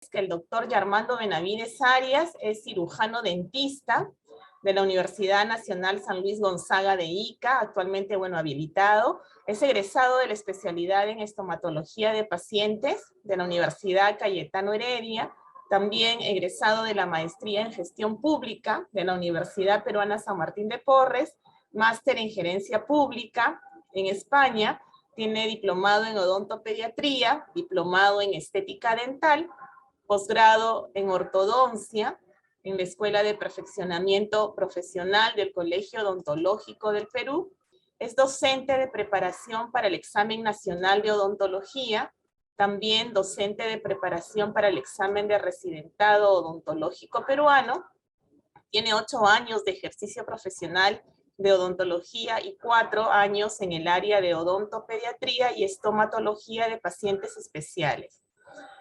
que el doctor Yarmando Benavides Arias es cirujano dentista de la Universidad Nacional San Luis Gonzaga de Ica, actualmente, habilitado. Es egresado de la especialidad en estomatología de pacientes de la Universidad Cayetano Heredia, también egresado de la maestría en gestión pública de la Universidad Peruana San Martín de Porres, máster en gerencia pública en España, tiene diplomado en odontopediatría, diplomado en estética dental, posgrado en ortodoncia en la Escuela de Perfeccionamiento Profesional del Colegio Odontológico del Perú. Es docente de preparación para el Examen Nacional de Odontología, también docente de preparación para el examen de residentado odontológico peruano. Tiene 8 años de ejercicio profesional de odontología y 4 años en el área de odontopediatría y estomatología de pacientes especiales.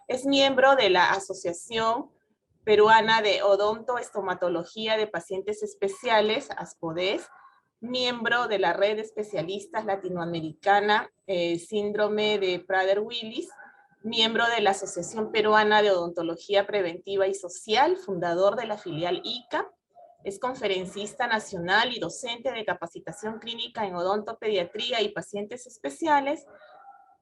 Es miembro de la Asociación Peruana de Odontoestomatología de Pacientes Especiales, ASPODES, miembro de la Red de Especialistas Latinoamericana Síndrome de Prader-Willis, miembro de la Asociación Peruana de Odontología Preventiva y Social, fundador de la filial ICA, es conferencista nacional y docente de capacitación clínica en odontopediatría y pacientes especiales,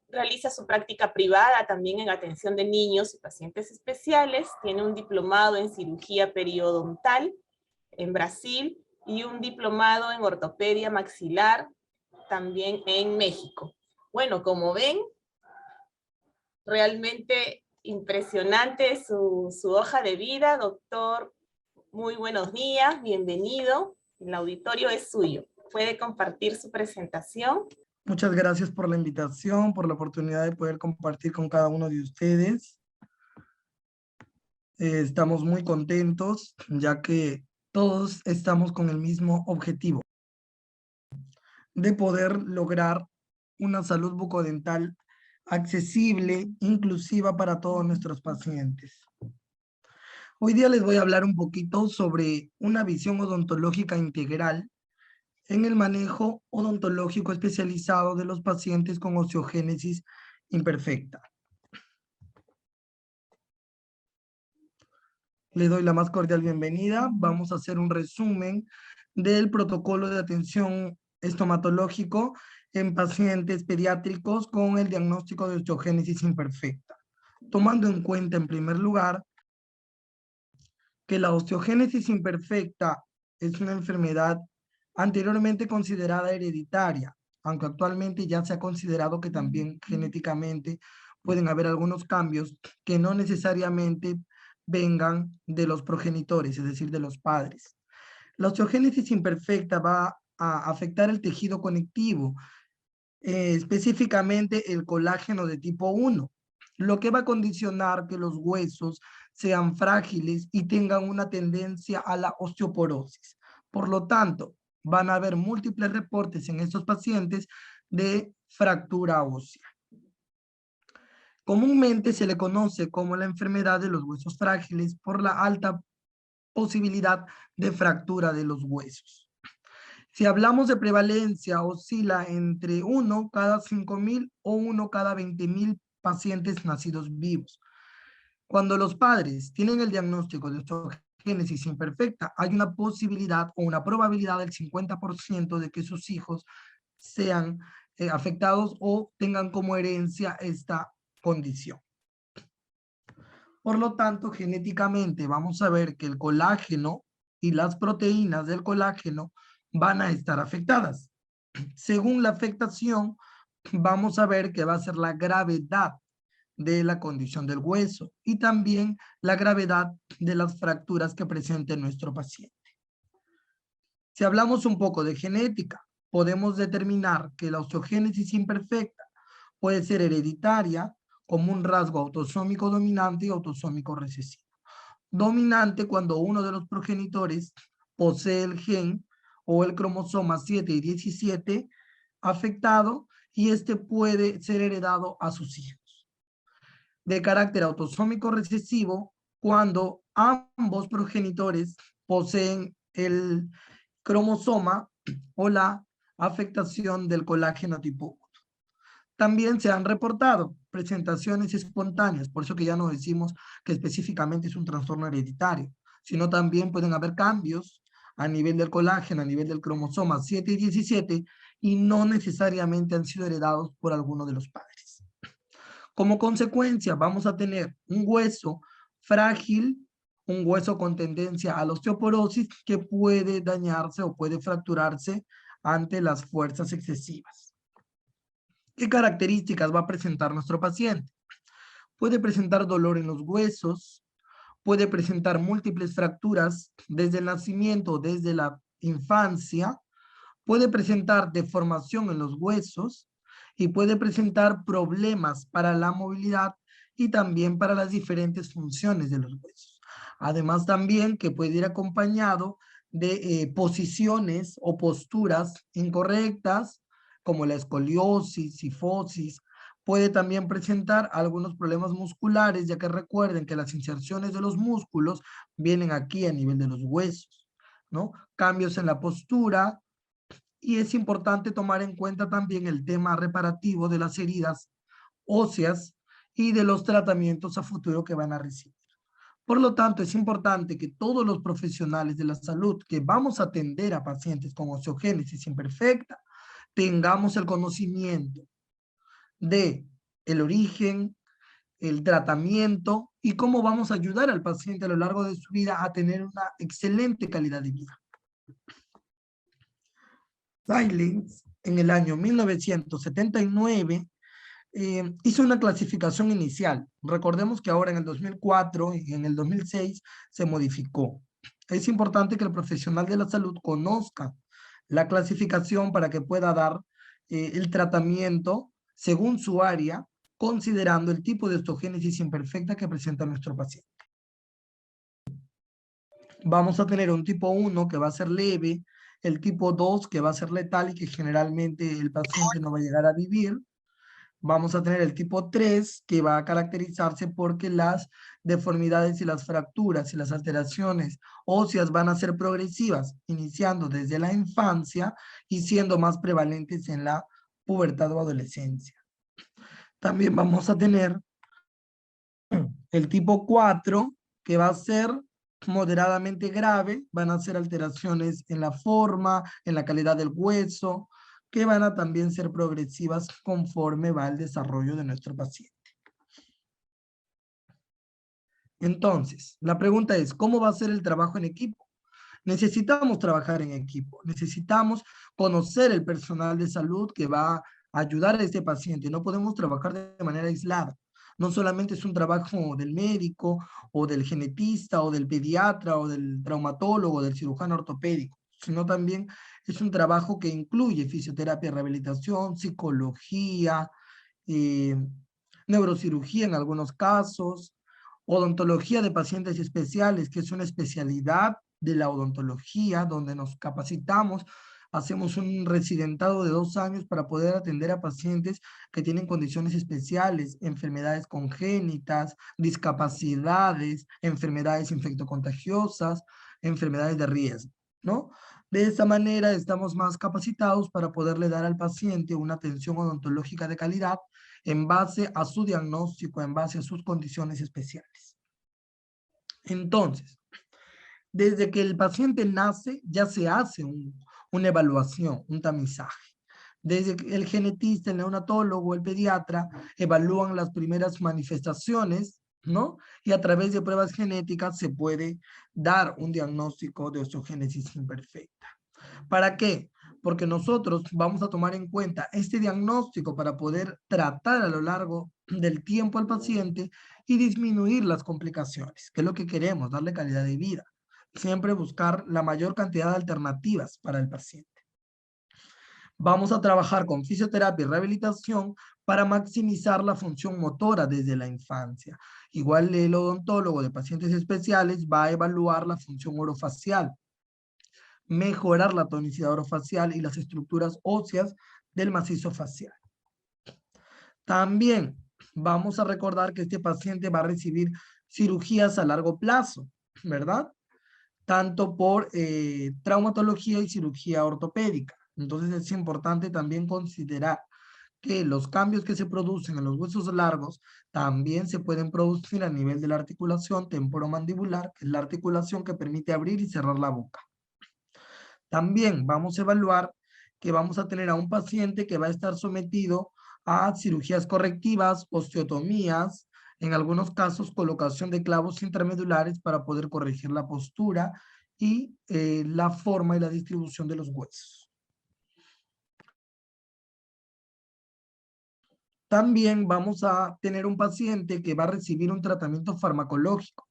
realiza su práctica privada también en atención de niños y pacientes especiales, tiene un diplomado en cirugía periodontal en Brasil y un diplomado en ortopedia maxilar también en México. Bueno, como ven, realmente impresionante su hoja de vida, doctor. Muy buenos días, bienvenido. El auditorio es suyo. Puede compartir su presentación. Muchas gracias por la invitación, por la oportunidad de poder compartir con cada uno de ustedes. Estamos muy contentos, ya que todos estamos con el mismo objetivo de poder lograr una salud bucodental accesible, inclusiva para todos nuestros pacientes. Hoy día les voy a hablar un poquito sobre una visión odontológica integral en el manejo odontológico especializado de los pacientes con osteogénesis imperfecta. Le doy la más cordial bienvenida. Vamos a hacer un resumen del protocolo de atención estomatológico en pacientes pediátricos con el diagnóstico de osteogénesis imperfecta. Tomando en cuenta, en primer lugar, que la osteogénesis imperfecta es una enfermedad anteriormente considerada hereditaria, aunque actualmente ya se ha considerado que también genéticamente pueden haber algunos cambios que no necesariamente vengan de los progenitores, es decir, de los padres. La osteogénesis imperfecta va a afectar el tejido conectivo, específicamente el colágeno de tipo 1, lo que va a condicionar que los huesos sean frágiles y tengan una tendencia a la osteoporosis. Por lo tanto, van a haber múltiples reportes en estos pacientes de fractura ósea. Comúnmente se le conoce como la enfermedad de los huesos frágiles por la alta posibilidad de fractura de los huesos. Si hablamos de prevalencia, oscila entre 1 cada 5,000 o 1 cada 20,000 pacientes nacidos vivos. Cuando los padres tienen el diagnóstico de osteogénesis imperfecta, hay una posibilidad o una probabilidad del 50% de que sus hijos sean afectados o tengan como herencia esta condición. Por lo tanto, genéticamente vamos a ver que el colágeno y las proteínas del colágeno van a estar afectadas. Según la afectación, vamos a ver que va a ser la gravedad de la condición del hueso y también la gravedad de las fracturas que presente nuestro paciente. Si hablamos un poco de genética, podemos determinar que la osteogénesis imperfecta puede ser hereditaria como un rasgo autosómico dominante y autosómico recesivo. Dominante cuando uno de los progenitores posee el gen o el cromosoma 7 y 17 afectado y este puede ser heredado a sus hijos. De carácter autosómico recesivo cuando ambos progenitores poseen el cromosoma o la afectación del colágeno tipo 1. También se han reportado presentaciones espontáneas, por eso que ya no decimos que específicamente es un trastorno hereditario, sino también pueden haber cambios a nivel del colágeno, a nivel del cromosoma 7 y 17, y no necesariamente han sido heredados por alguno de los padres. Como consecuencia, vamos a tener un hueso frágil, un hueso con tendencia a la osteoporosis que puede dañarse o puede fracturarse ante las fuerzas excesivas. ¿Qué características va a presentar nuestro paciente? Puede presentar dolor en los huesos, puede presentar múltiples fracturas desde el nacimiento, desde la infancia, puede presentar deformación en los huesos y puede presentar problemas para la movilidad y también para las diferentes funciones de los huesos. Además también que puede ir acompañado de posiciones o posturas incorrectas como la escoliosis, cifosis. Puede también presentar algunos problemas musculares, ya que recuerden que las inserciones de los músculos vienen aquí a nivel de los huesos, ¿no? Cambios en la postura, y es importante tomar en cuenta también el tema reparativo de las heridas óseas y de los tratamientos a futuro que van a recibir. Por lo tanto, es importante que todos los profesionales de la salud que vamos a atender a pacientes con osteogénesis imperfecta tengamos el conocimiento de el origen, el tratamiento y cómo vamos a ayudar al paciente a lo largo de su vida a tener una excelente calidad de vida. Silence, en el año 1979, hizo una clasificación inicial. Recordemos que ahora en el 2004 y en el 2006 se modificó. Es importante que el profesional de la salud conozca la clasificación para que pueda dar el tratamiento según su área, considerando el tipo de osteogénesis imperfecta que presenta nuestro paciente. Vamos a tener un tipo 1 que va a ser leve, el tipo 2 que va a ser letal y que generalmente el paciente no va a llegar a vivir. Vamos a tener el tipo 3 que va a caracterizarse porque las deformidades y las fracturas y las alteraciones óseas van a ser progresivas, iniciando desde la infancia y siendo más prevalentes en la pubertad o adolescencia. También vamos a tener el tipo 4 que va a ser moderadamente grave, van a ser alteraciones en la forma, en la calidad del hueso, que van a también ser progresivas conforme va el desarrollo de nuestro paciente. Entonces, la pregunta es, ¿cómo va a ser el trabajo en equipo? Necesitamos trabajar en equipo, necesitamos conocer el personal de salud que va a ayudar a este paciente. No podemos trabajar de manera aislada. No solamente es un trabajo del médico o del genetista o del pediatra o del traumatólogo o del cirujano ortopédico, sino también es un trabajo que incluye fisioterapia, rehabilitación, psicología, eh, neurocirugía en algunos casos, odontología de pacientes especiales, que es una especialidad de la odontología, donde nos capacitamos, hacemos un residentado de 2 años para poder atender a pacientes que tienen condiciones especiales, enfermedades congénitas, discapacidades, enfermedades infectocontagiosas, enfermedades de riesgo, ¿no? De esta manera estamos más capacitados para poderle dar al paciente una atención odontológica de calidad en base a su diagnóstico, en base a sus condiciones especiales. Entonces, desde que el paciente nace, ya se hace una evaluación, un tamizaje. Desde que el genetista, el neonatólogo, el pediatra evalúan las primeras manifestaciones, ¿no? Y a través de pruebas genéticas se puede dar un diagnóstico de osteogénesis imperfecta. ¿Para qué? Porque nosotros vamos a tomar en cuenta este diagnóstico para poder tratar a lo largo del tiempo al paciente y disminuir las complicaciones, que es lo que queremos, darle calidad de vida. Siempre buscar la mayor cantidad de alternativas para el paciente. Vamos a trabajar con fisioterapia y rehabilitación para maximizar la función motora desde la infancia. Igual el odontólogo de pacientes especiales va a evaluar la función orofacial, mejorar la tonicidad orofacial y las estructuras óseas del macizo facial. También vamos a recordar que este paciente va a recibir cirugías a largo plazo, ¿verdad? Tanto por traumatología y cirugía ortopédica. Entonces es importante también considerar que los cambios que se producen en los huesos largos también se pueden producir a nivel de la articulación temporomandibular, que es la articulación que permite abrir y cerrar la boca. También vamos a evaluar que vamos a tener a un paciente que va a estar sometido a cirugías correctivas, osteotomías, en algunos casos colocación de clavos intramedulares para poder corregir la postura y la forma y la distribución de los huesos. También vamos a tener un paciente que va a recibir un tratamiento farmacológico.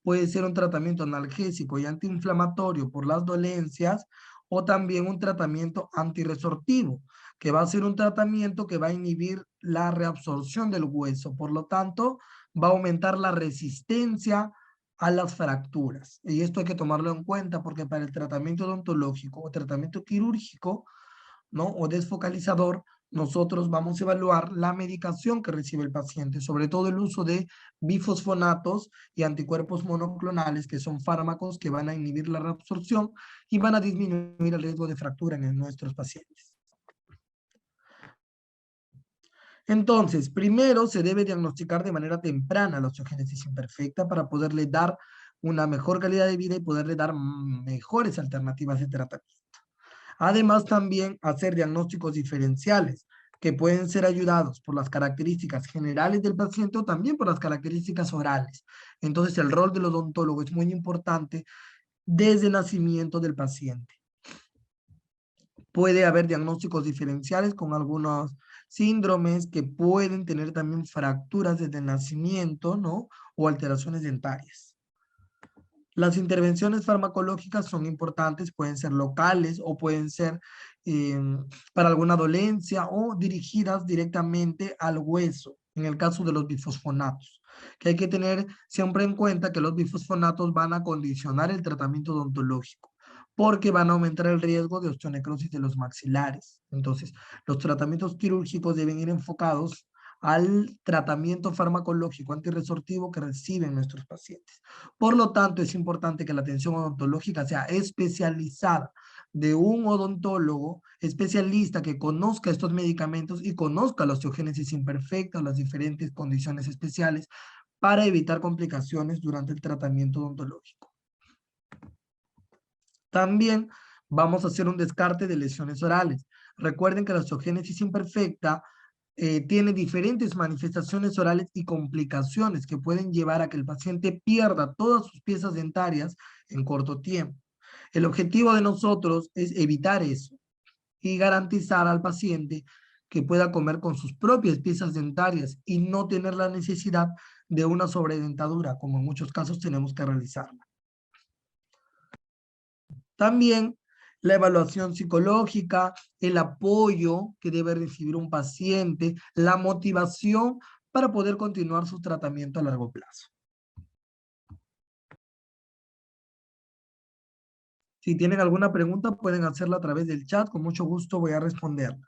Puede ser un tratamiento analgésico y antiinflamatorio por las dolencias o también un tratamiento antirresortivo, que va a ser un tratamiento que va a inhibir la reabsorción del hueso. Por lo tanto, va a aumentar la resistencia a las fracturas. Y esto hay que tomarlo en cuenta porque para el tratamiento odontológico o tratamiento quirúrgico, ¿no? O desfocalizador, nosotros vamos a evaluar la medicación que recibe el paciente, sobre todo el uso de bifosfonatos y anticuerpos monoclonales, que son fármacos que van a inhibir la reabsorción y van a disminuir el riesgo de fractura en nuestros pacientes. Entonces, primero se debe diagnosticar de manera temprana la osteogénesis imperfecta para poderle dar una mejor calidad de vida y poderle dar mejores alternativas de tratamiento. Además, también hacer diagnósticos diferenciales que pueden ser ayudados por las características generales del paciente o también por las características orales. Entonces, el rol del odontólogo es muy importante desde el nacimiento del paciente. Puede haber diagnósticos diferenciales con algunos síndromes que pueden tener también fracturas desde el nacimiento, ¿no? O alteraciones dentarias. Las intervenciones farmacológicas son importantes, pueden ser locales o pueden ser para alguna dolencia o dirigidas directamente al hueso, en el caso de los bifosfonatos, que hay que tener siempre en cuenta que los bifosfonatos van a condicionar el tratamiento odontológico, porque van a aumentar el riesgo de osteonecrosis de los maxilares. Entonces, los tratamientos quirúrgicos deben ir enfocados al tratamiento farmacológico antirresortivo que reciben nuestros pacientes. Por lo tanto, es importante que la atención odontológica sea especializada de un odontólogo especialista que conozca estos medicamentos y conozca la osteogénesis imperfecta o las diferentes condiciones especiales para evitar complicaciones durante el tratamiento odontológico. También vamos a hacer un descarte de lesiones orales. Recuerden que la osteogénesis imperfecta tiene diferentes manifestaciones orales y complicaciones que pueden llevar a que el paciente pierda todas sus piezas dentarias en corto tiempo. El objetivo de nosotros es evitar eso y garantizar al paciente que pueda comer con sus propias piezas dentarias y no tener la necesidad de una sobredentadura, como en muchos casos tenemos que realizarla. También la evaluación psicológica, el apoyo que debe recibir un paciente, la motivación para poder continuar su tratamiento a largo plazo. Si tienen alguna pregunta, pueden hacerla a través del chat. Con mucho gusto voy a responderla.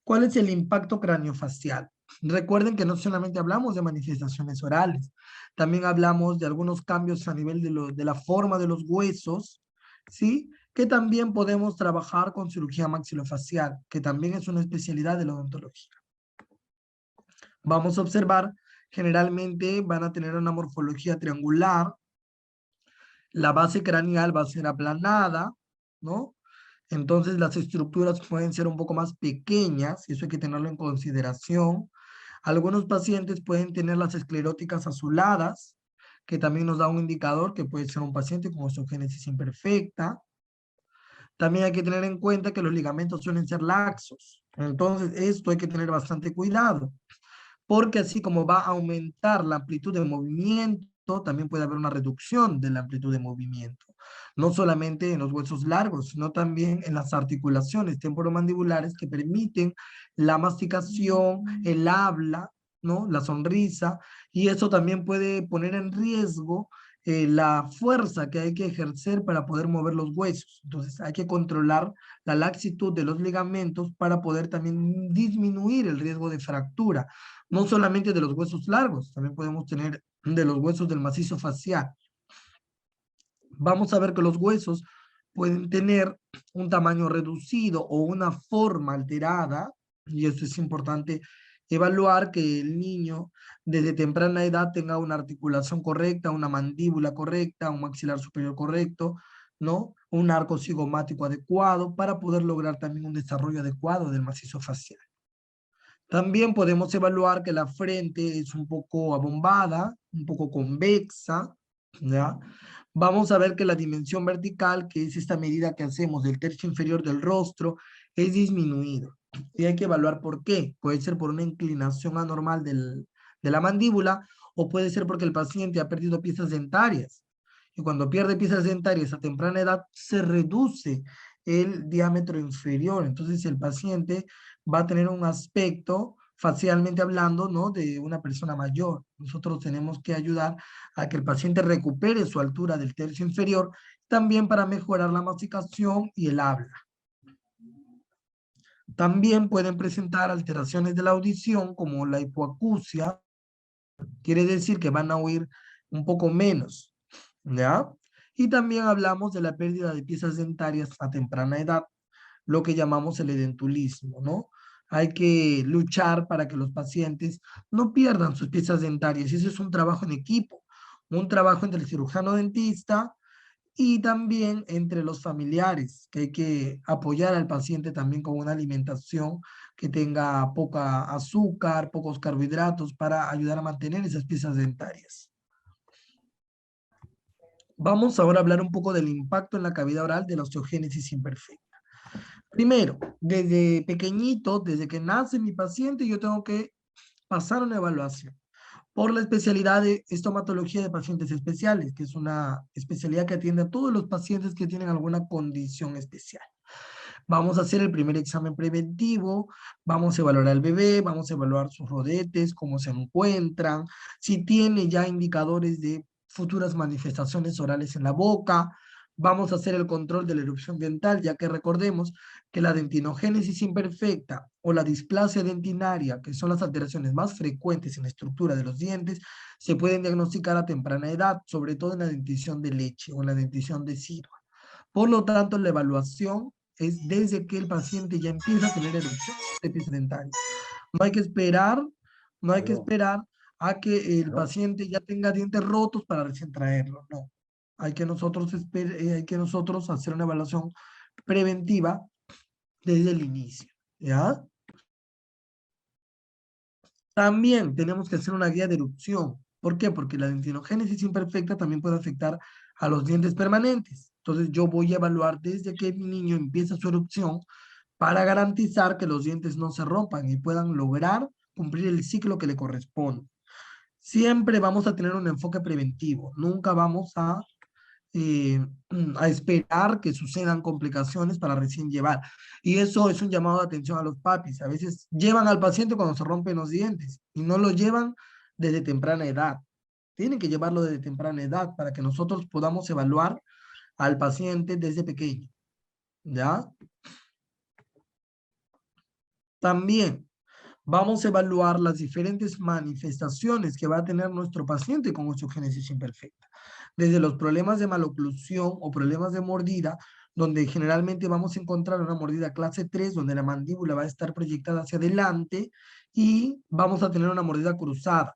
¿Cuál es el impacto craneofacial? Recuerden que no solamente hablamos de manifestaciones orales, también hablamos de algunos cambios a nivel de la forma de los huesos, ¿sí? Que también podemos trabajar con cirugía maxilofacial, que también es una especialidad de la odontología. Vamos a observar, generalmente van a tener una morfología triangular, la base craneal va a ser aplanada, ¿no? Entonces las estructuras pueden ser un poco más pequeñas, y eso hay que tenerlo en consideración. Algunos pacientes pueden tener las escleróticas azuladas, que también nos da un indicador que puede ser un paciente con osteogénesis imperfecta. También hay que tener en cuenta que los ligamentos suelen ser laxos. Entonces esto hay que tener bastante cuidado, porque así como va a aumentar la amplitud de movimiento, también puede haber una reducción de la amplitud de movimiento. No solamente en los huesos largos, sino también en las articulaciones temporomandibulares que permiten la masticación, el habla, ¿no? La sonrisa, y eso también puede poner en riesgo la fuerza que hay que ejercer para poder mover los huesos. Entonces hay que controlar la laxitud de los ligamentos para poder también disminuir el riesgo de fractura. No solamente de los huesos largos, también podemos tener de los huesos del macizo facial. Vamos a ver que los huesos pueden tener un tamaño reducido o una forma alterada, Y esto es importante evaluar que el niño desde temprana edad tenga una articulación correcta, una mandíbula correcta, un maxilar superior correcto, ¿no? Un arco cigomático adecuado para poder lograr también un desarrollo adecuado del macizo facial. También podemos evaluar que la frente es un poco abombada, un poco convexa, ¿ya? Vamos a ver que la dimensión vertical, que es esta medida que hacemos del tercio inferior del rostro, es disminuida. Y hay que evaluar por qué. Puede ser por una inclinación anormal de la mandíbula o puede ser porque el paciente ha perdido piezas dentarias. Y cuando pierde piezas dentarias a temprana edad, se reduce el diámetro inferior. Entonces el paciente va a tener un aspecto facialmente hablando, ¿no? De una persona mayor. Nosotros tenemos que ayudar a que el paciente recupere su altura del tercio inferior, también para mejorar la masticación y el habla. También pueden presentar alteraciones de la audición como la hipoacusia, quiere decir que van a oír un poco menos, ¿ya? Y también hablamos de la pérdida de piezas dentarias a temprana edad, lo que llamamos el edentulismo, ¿no? Hay que luchar para que los pacientes no pierdan sus piezas dentarias. Y eso es un trabajo en equipo, un trabajo entre el cirujano dentista y también entre los familiares, que hay que apoyar al paciente también con una alimentación que tenga poca azúcar, pocos carbohidratos para ayudar a mantener esas piezas dentarias. Vamos ahora a hablar un poco del impacto en la cavidad oral de la osteogénesis imperfecta. Primero, desde pequeñito, desde que nace mi paciente, yo tengo que pasar una evaluación por la especialidad de estomatología de pacientes especiales, que es una especialidad que atiende a todos los pacientes que tienen alguna condición especial. Vamos a hacer el primer examen preventivo, vamos a evaluar al bebé, vamos a evaluar sus rodetes, cómo se encuentran, si tiene ya indicadores de futuras manifestaciones orales en la boca. Vamos a hacer el control de la erupción dental, ya que recordemos que la dentinogénesis imperfecta o la displasia dentinaria, que son las alteraciones más frecuentes en la estructura de los dientes, se pueden diagnosticar a temprana edad, sobre todo en la dentición de leche o en la dentición decidua. Por lo tanto, la evaluación es desde que el paciente ya empieza a tener erupción de piezas dentarias. No hay que esperar, no hay que esperar a que el paciente ya tenga dientes rotos para recién traerlo, no. Hay que nosotros hacer una evaluación preventiva desde el inicio, ¿ya? También tenemos que hacer una guía de erupción. ¿Por qué? Porque la dentinogénesis imperfecta también puede afectar a los dientes permanentes. Entonces yo voy a evaluar desde que mi niño empieza su erupción para garantizar que los dientes no se rompan y puedan lograr cumplir el ciclo que le corresponde. Siempre vamos a tener un enfoque preventivo. Nunca vamos eh, a esperar que sucedan complicaciones para recién llevar. Y eso es un llamado de atención a los papis. A veces llevan al paciente cuando se rompen los dientes y no lo llevan desde temprana edad. Tienen que llevarlo desde temprana edad para que nosotros podamos evaluar al paciente desde pequeño. ¿Ya? También vamos a evaluar las diferentes manifestaciones que va a tener nuestro paciente con osteogénesis imperfecta. Desde los problemas de maloclusión o problemas de mordida, donde generalmente vamos a encontrar una mordida clase 3, donde la mandíbula va a estar proyectada hacia adelante y vamos a tener una mordida cruzada,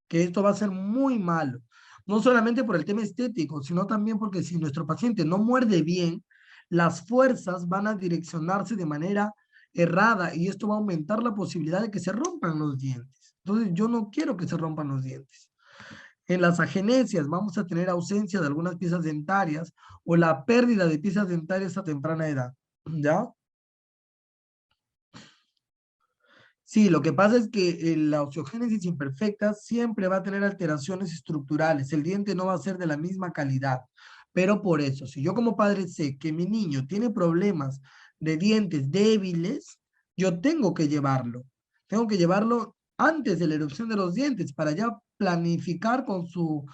que esto va a ser muy malo. No solamente por el tema estético, sino también porque si nuestro paciente no muerde bien, las fuerzas van a direccionarse de manera errada y esto va a aumentar la posibilidad de que se rompan los dientes. Entonces yo no quiero que se rompan los dientes. En las agenesias vamos a tener ausencia de algunas piezas dentarias o la pérdida de piezas dentarias a temprana edad. ¿Ya? Sí, lo que pasa es que la osteogénesis imperfecta siempre va a tener alteraciones estructurales. El diente no va a ser de la misma calidad. Pero por eso, si yo como padre sé que mi niño tiene problemas de dientes débiles, yo tengo que llevarlo. Tengo que llevarlo antes de la erupción de los dientes para ya planificar con su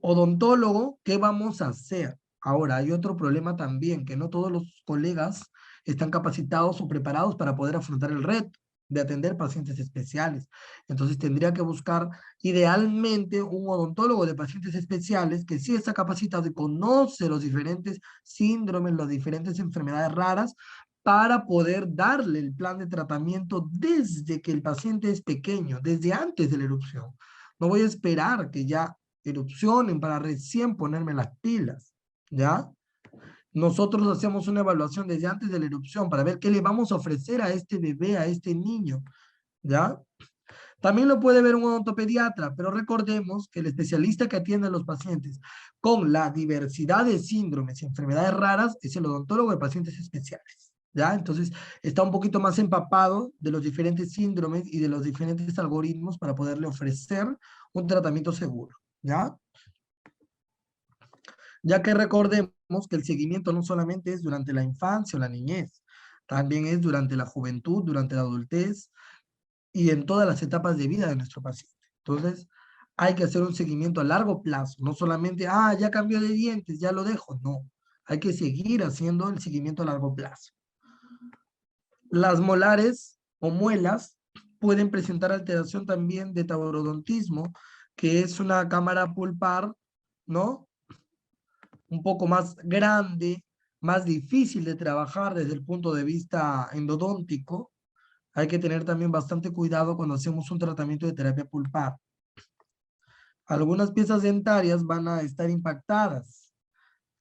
odontólogo qué vamos a hacer. Ahora, hay otro problema también, que no todos los colegas están capacitados o preparados para poder afrontar el reto de atender pacientes especiales. Entonces tendría que buscar idealmente un odontólogo de pacientes especiales que sí está capacitado y conoce los diferentes síndromes, las diferentes enfermedades raras para poder darle el plan de tratamiento desde que el paciente es pequeño, desde antes de la erupción. No voy a esperar que ya erupcionen para recién ponerme las pilas, ¿ya? Nosotros hacemos una evaluación desde antes de la erupción para ver qué le vamos a ofrecer a este bebé, a este niño, ¿ya? También lo puede ver un odontopediatra, pero recordemos que el especialista que atiende a los pacientes con la diversidad de síndromes y enfermedades raras es el odontólogo de pacientes especiales, ¿ya? Entonces, está un poquito más empapado de los diferentes síndromes y de los diferentes algoritmos para poderle ofrecer un tratamiento seguro, ¿ya? Ya que recordemos que el seguimiento no solamente es durante la infancia o la niñez, también es durante la juventud, durante la adultez, y en todas las etapas de vida de nuestro paciente. Entonces, hay que hacer un seguimiento a largo plazo, no solamente, ya cambió de dientes, ya lo dejo, no. Hay que seguir haciendo el seguimiento a largo plazo. Las molares o muelas pueden presentar alteración también de taurodontismo, que es una cámara pulpar, ¿no? Un poco más grande, más difícil de trabajar desde el punto de vista endodóntico. Hay que tener también bastante cuidado cuando hacemos un tratamiento de terapia pulpar. Algunas piezas dentarias van a estar impactadas.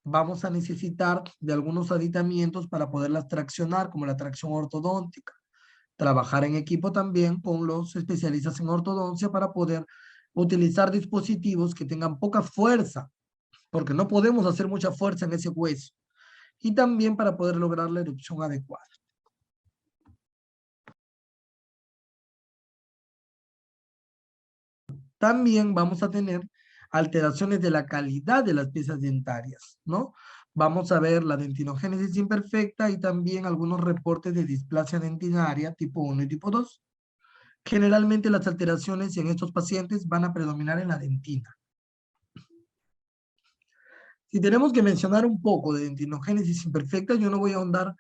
Vamos a necesitar de algunos aditamientos para poderlas traccionar, como la tracción ortodóntica. Trabajar en equipo también con los especialistas en ortodoncia para poder utilizar dispositivos que tengan poca fuerza, porque no podemos hacer mucha fuerza en ese hueso. Y también para poder lograr la erupción adecuada. También vamos a tener alteraciones de la calidad de las piezas dentarias, ¿no? Vamos a ver la dentinogénesis imperfecta y también algunos reportes de displasia dentinaria tipo 1 y tipo 2. Generalmente las alteraciones en estos pacientes van a predominar en la dentina. Si tenemos que mencionar un poco de dentinogénesis imperfecta, yo no voy a ahondar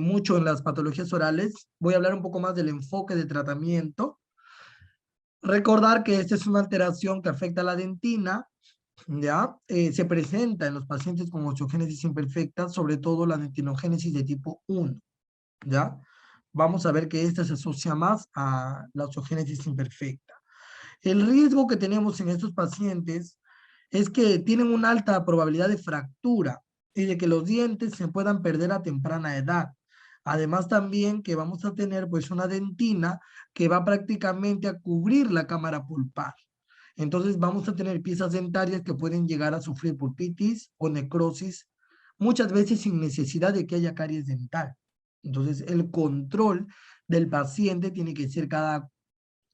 mucho en las patologías orales, voy a hablar un poco más del enfoque de tratamiento. Recordar que esta es una alteración que afecta a la dentina, ¿ya? Se presenta en los pacientes con osteogénesis imperfecta, sobre todo la dentinogénesis de tipo 1, ¿ya? Vamos a ver que esta se asocia más a la osteogénesis imperfecta. El riesgo que tenemos en estos pacientes es que tienen una alta probabilidad de fractura y de que los dientes se puedan perder a temprana edad. Además también que vamos a tener pues una dentina que va prácticamente a cubrir la cámara pulpar. Entonces vamos a tener piezas dentarias que pueden llegar a sufrir pulpitis o necrosis, muchas veces sin necesidad de que haya caries dental. Entonces el control del paciente tiene que ser cada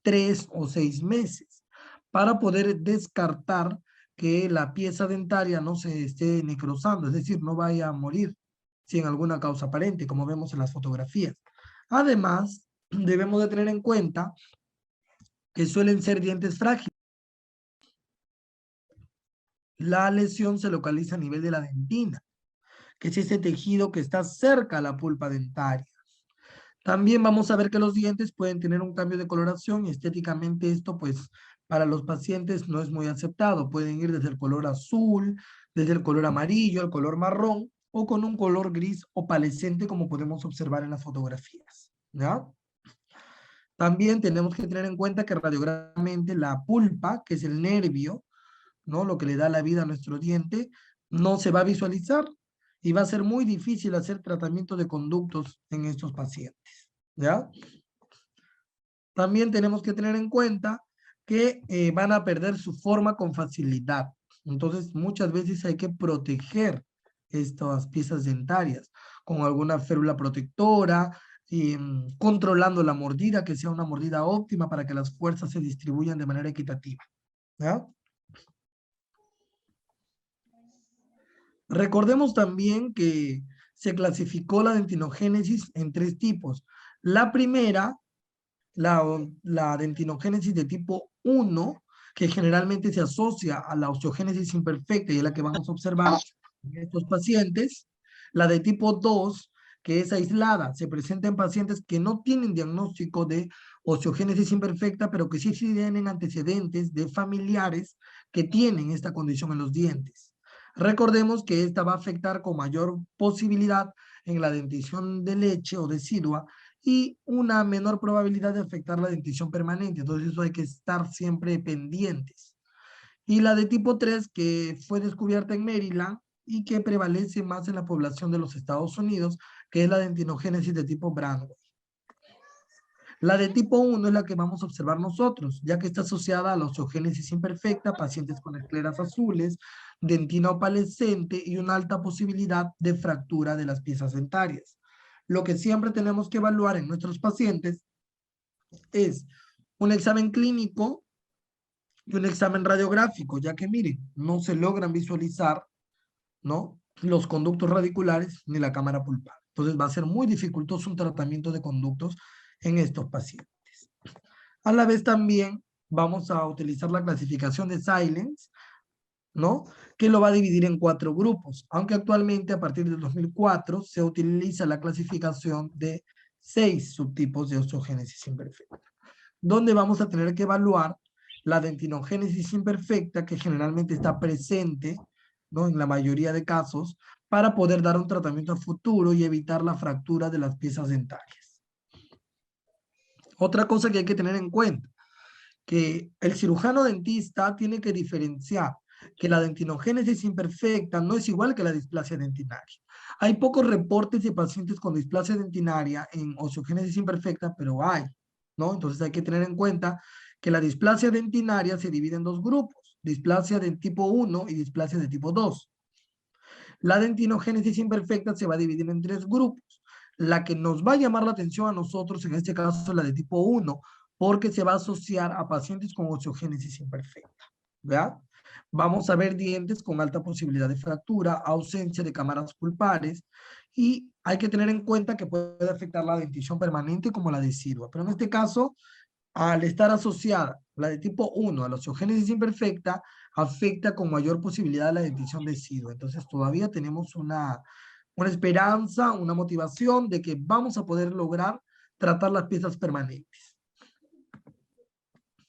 3 o 6 meses para poder descartar que la pieza dentaria no se esté necrosando, es decir, no vaya a morir sin alguna causa aparente, como vemos en las fotografías. Además, debemos de tener en cuenta que suelen ser dientes frágiles. La lesión se localiza a nivel de la dentina, que es ese tejido que está cerca a la pulpa dentaria. También vamos a ver que los dientes pueden tener un cambio de coloración y estéticamente esto pues para los pacientes no es muy aceptado. Pueden ir desde el color azul, desde el color amarillo, el color marrón o con un color gris opalescente como podemos observar en las fotografías, ¿ya? También tenemos que tener en cuenta que radiográficamente la pulpa, que es el nervio, ¿no? Lo que le da la vida a nuestro diente, no se va a visualizar y va a ser muy difícil hacer tratamiento de conductos en estos pacientes, ¿ya? También tenemos que tener en cuenta que van a perder su forma con facilidad. Entonces, muchas veces hay que proteger estas piezas dentarias con alguna férula protectora, controlando la mordida, que sea una mordida óptima para que las fuerzas se distribuyan de manera equitativa, ¿ya? Recordemos también que se clasificó la dentinogénesis en 3 tipos. La primera, la dentinogénesis de tipo 1, que generalmente se asocia a la osteogénesis imperfecta y es la que vamos a observar en estos pacientes. La de tipo 2, que es aislada, se presenta en pacientes que no tienen diagnóstico de osteogénesis imperfecta, pero que sí tienen antecedentes de familiares que tienen esta condición en los dientes. Recordemos que esta va a afectar con mayor posibilidad en la dentición de leche o decidua y una menor probabilidad de afectar la dentición permanente. Entonces eso hay que estar siempre pendientes. Y la de tipo 3, que fue descubierta en Maryland y que prevalece más en la población de los Estados Unidos, que es la dentinogénesis de tipo Brandway. La de tipo 1 es la que vamos a observar nosotros, ya que está asociada a la osteogénesis imperfecta, pacientes con escleras azules, dentina opalescente y una alta posibilidad de fractura de las piezas dentarias. Lo que siempre tenemos que evaluar en nuestros pacientes es un examen clínico y un examen radiográfico, ya que miren, no se logran visualizar, ¿no?, los conductos radiculares ni la cámara pulpar. Entonces va a ser muy dificultoso un tratamiento de conductos en estos pacientes. A la vez también vamos a utilizar la clasificación de Silence, ¿no?, que lo va a dividir en 4 grupos, aunque actualmente a partir del 2004 se utiliza la clasificación de 6 subtipos de osteogénesis imperfecta, donde vamos a tener que evaluar la dentinogénesis imperfecta, que generalmente está presente, ¿no?, en la mayoría de casos, para poder dar un tratamiento a futuro y evitar la fractura de las piezas dentarias. Otra cosa que hay que tener en cuenta, que el cirujano dentista tiene que diferenciar que la dentinogénesis imperfecta no es igual que la displasia dentinaria. Hay pocos reportes de pacientes con displasia dentinaria en osteogénesis imperfecta, pero hay, ¿no? Entonces hay que tener en cuenta que la displasia dentinaria se divide en 2 grupos, displasia de tipo 1 y displasia de tipo 2. La dentinogénesis imperfecta se va a dividir en 3 grupos. La que nos va a llamar la atención a nosotros, en este caso la de tipo 1, porque se va a asociar a pacientes con osteogénesis imperfecta, ¿verdad? Vamos a ver dientes con alta posibilidad de fractura, ausencia de cámaras pulpares, y hay que tener en cuenta que puede afectar la dentición permanente como la decidua. Pero en este caso, al estar asociada la de tipo 1 a la osteogénesis imperfecta, afecta con mayor posibilidad la dentición decidua. Entonces todavía tenemos una esperanza, una motivación de que vamos a poder lograr tratar las piezas permanentes.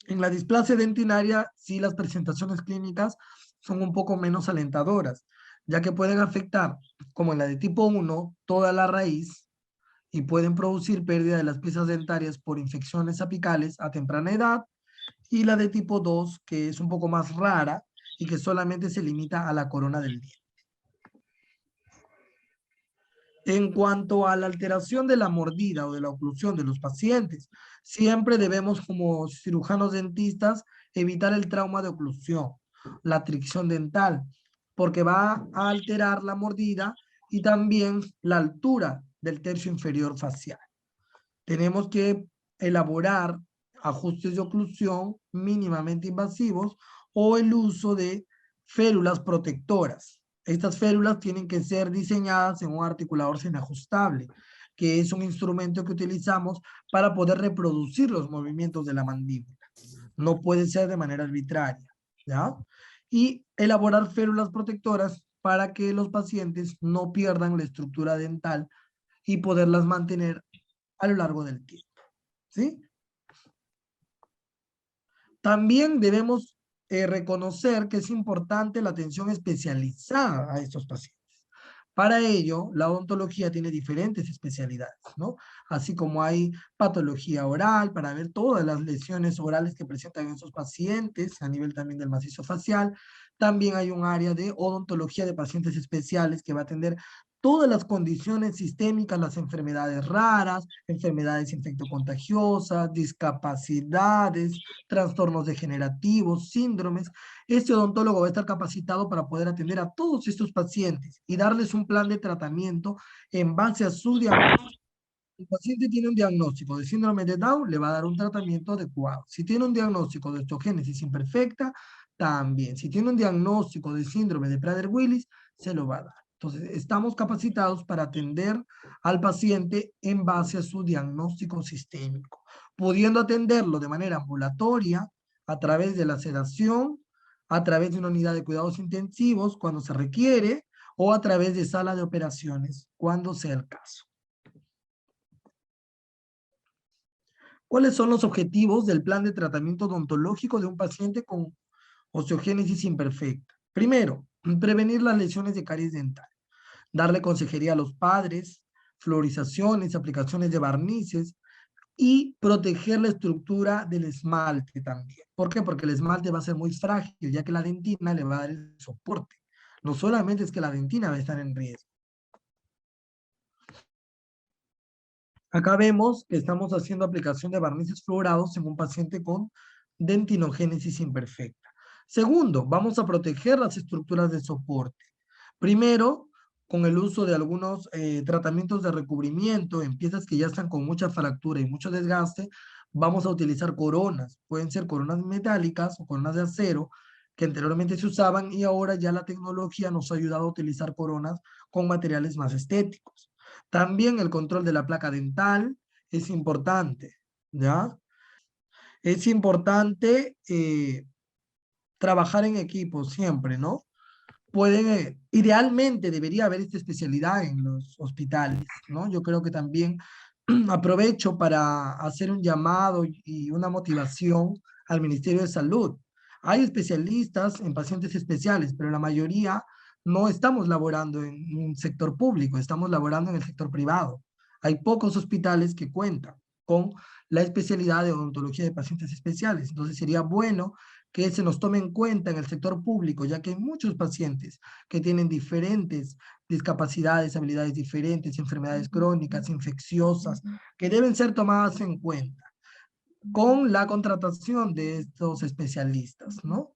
En la displasia dentinaria, sí, las presentaciones clínicas son un poco menos alentadoras, ya que pueden afectar, como en la de tipo 1, toda la raíz y pueden producir pérdida de las piezas dentarias por infecciones apicales a temprana edad, y la de tipo 2, que es un poco más rara y que solamente se limita a la corona del diente. En cuanto a la alteración de la mordida o de la oclusión de los pacientes, siempre debemos, como cirujanos dentistas, evitar el trauma de oclusión, la tricción dental, porque va a alterar la mordida y también la altura del tercio inferior facial. Tenemos que elaborar ajustes de oclusión mínimamente invasivos o el uso de férulas protectoras. Estas férulas tienen que ser diseñadas en un articulador semiajustable, que es un instrumento que utilizamos para poder reproducir los movimientos de la mandíbula. No puede ser de manera arbitraria, ¿ya? Y elaborar férulas protectoras para que los pacientes no pierdan la estructura dental y poderlas mantener a lo largo del tiempo, ¿sí? También debemos reconocer que es importante la atención especializada a estos pacientes. Para ello, la odontología tiene diferentes especialidades, ¿no? Así como hay patología oral para ver todas las lesiones orales que presentan esos pacientes a nivel también del macizo facial. También hay un área de odontología de pacientes especiales que va a atender todas las condiciones sistémicas, las enfermedades raras, enfermedades infectocontagiosas, discapacidades, trastornos degenerativos, síndromes. Este odontólogo va a estar capacitado para poder atender a todos estos pacientes y darles un plan de tratamiento en base a su diagnóstico. Si el paciente tiene un diagnóstico de síndrome de Down, le va a dar un tratamiento adecuado. Si tiene un diagnóstico de osteogénesis imperfecta, también. Si tiene un diagnóstico de síndrome de Prader-Willis, se lo va a dar. Entonces, estamos capacitados para atender al paciente en base a su diagnóstico sistémico, pudiendo atenderlo de manera ambulatoria, a través de la sedación, a través de una unidad de cuidados intensivos cuando se requiere, o a través de sala de operaciones cuando sea el caso. ¿Cuáles son los objetivos del plan de tratamiento odontológico de un paciente con osteogénesis imperfecta? Primero, prevenir las lesiones de caries dental, darle consejería a los padres, fluorizaciones, aplicaciones de barnices y proteger la estructura del esmalte también. ¿Por qué? Porque el esmalte va a ser muy frágil, ya que la dentina le va a dar el soporte. No solamente es que la dentina va a estar en riesgo. Acá vemos que estamos haciendo aplicación de barnices fluorados en un paciente con dentinogénesis imperfecta. Segundo, vamos a proteger las estructuras de soporte. Primero, con el uso de algunos tratamientos de recubrimiento en piezas que ya están con mucha fractura y mucho desgaste, vamos a utilizar coronas. Pueden ser coronas metálicas o coronas de acero que anteriormente se usaban y ahora ya la tecnología nos ha ayudado a utilizar coronas con materiales más estéticos. También el control de la placa dental es importante, ¿ya? Es importante trabajar en equipo siempre, ¿no? Pueden, idealmente debería haber esta especialidad en los hospitales, ¿no? Yo creo que también aprovecho para hacer un llamado y una motivación al Ministerio de Salud. Hay especialistas en pacientes especiales, pero la mayoría no estamos laborando en un sector público, estamos laborando en el sector privado. Hay pocos hospitales que cuentan con la especialidad de odontología de pacientes especiales. Entonces sería bueno que se nos tome en cuenta en el sector público, ya que hay muchos pacientes que tienen diferentes discapacidades, habilidades diferentes, enfermedades crónicas, infecciosas, que deben ser tomadas en cuenta con la contratación de estos especialistas, ¿no?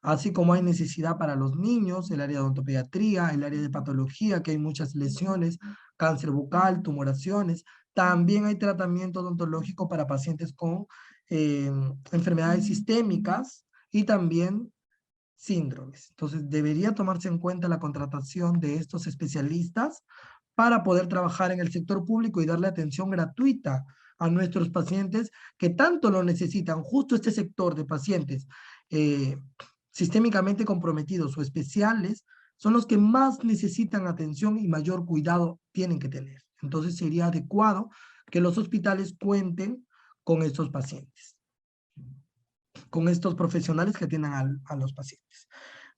Así como hay necesidad para los niños, el área de odontopediatría, el área de patología, que hay muchas lesiones, cáncer bucal, tumoraciones. También hay tratamiento odontológico para pacientes con enfermedades sistémicas y también síndromes. Entonces, debería tomarse en cuenta la contratación de estos especialistas para poder trabajar en el sector público y darle atención gratuita a nuestros pacientes que tanto lo necesitan. Justo este sector de pacientes eh, sistémicamente comprometidos o especiales son los que más necesitan atención y mayor cuidado tienen que tener. Entonces, sería adecuado que los hospitales cuenten con estos pacientes, con estos profesionales que atiendan a los pacientes.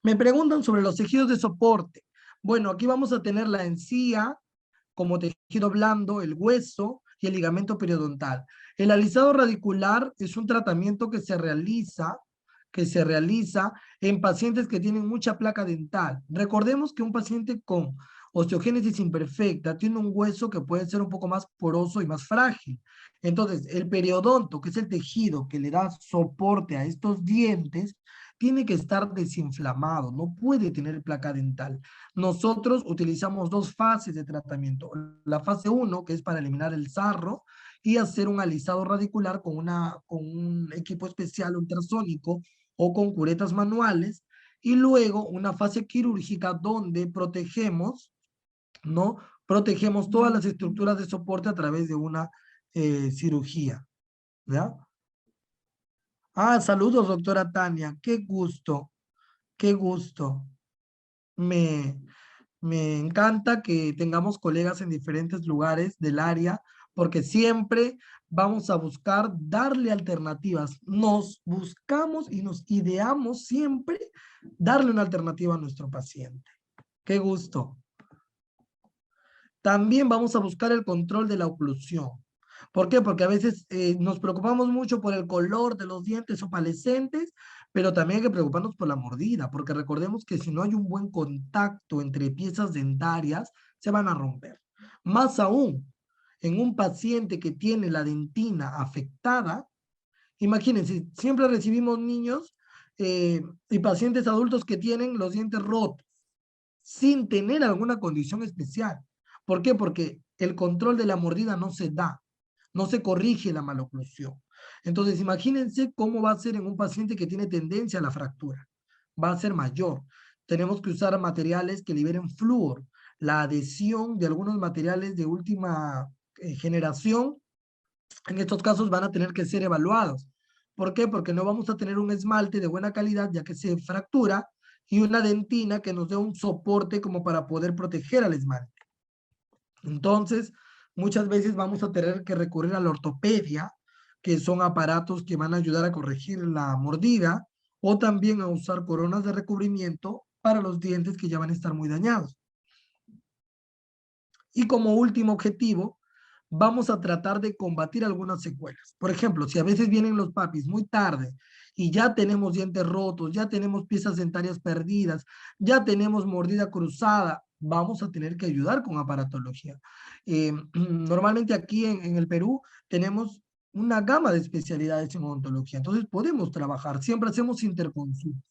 Me preguntan sobre los tejidos de soporte. Bueno, aquí vamos a tener la encía como tejido blando, el hueso y el ligamento periodontal. El alisado radicular es un tratamiento que se realiza en pacientes que tienen mucha placa dental. Recordemos que un paciente con osteogénesis imperfecta tiene un hueso que puede ser un poco más poroso y más frágil. Entonces, el periodonto, que es el tejido que le da soporte a estos dientes, tiene que estar desinflamado, no puede tener placa dental. Nosotros utilizamos dos fases de tratamiento. La fase 1, que es para eliminar el sarro y hacer un alisado radicular con un equipo especial ultrasónico o con curetas manuales. Y luego una fase quirúrgica donde protegemos, ¿no? Protegemos todas las estructuras de soporte a través de una cirugía, ¿ya? Ah, saludos, doctora Tania. Qué gusto, qué gusto. Me, Me encanta que tengamos colegas en diferentes lugares del área, porque siempre vamos a buscar darle alternativas. Nos buscamos y nos ideamos siempre darle una alternativa a nuestro paciente. Qué gusto. También vamos a buscar el control de la oclusión. ¿Por qué? Porque a veces nos preocupamos mucho por el color de los dientes opalescentes, pero también hay que preocuparnos por la mordida, porque recordemos que si no hay un buen contacto entre piezas dentarias, se van a romper. Más aún, en un paciente que tiene la dentina afectada, imagínense, siempre recibimos niños y pacientes adultos que tienen los dientes rotos, sin tener alguna condición especial. ¿Por qué? Porque el control de la mordida no se da, no se corrige la maloclusión. Entonces, imagínense cómo va a ser en un paciente que tiene tendencia a la fractura. Va a ser mayor. Tenemos que usar materiales que liberen flúor. La adhesión de algunos materiales de última generación, en estos casos van a tener que ser evaluados. ¿Por qué? Porque no vamos a tener un esmalte de buena calidad ya que se fractura y una dentina que nos dé un soporte como para poder proteger al esmalte. Entonces, muchas veces vamos a tener que recurrir a la ortopedia, que son aparatos que van a ayudar a corregir la mordida, o también a usar coronas de recubrimiento para los dientes que ya van a estar muy dañados. Y como último objetivo, vamos a tratar de combatir algunas secuelas. Por ejemplo, si a veces vienen los papis muy tarde y ya tenemos dientes rotos, ya tenemos piezas dentarias perdidas, ya tenemos mordida cruzada, vamos a tener que ayudar con aparatología. Normalmente aquí en el Perú tenemos una gama de especialidades en odontología, entonces podemos trabajar, siempre hacemos interconsulta,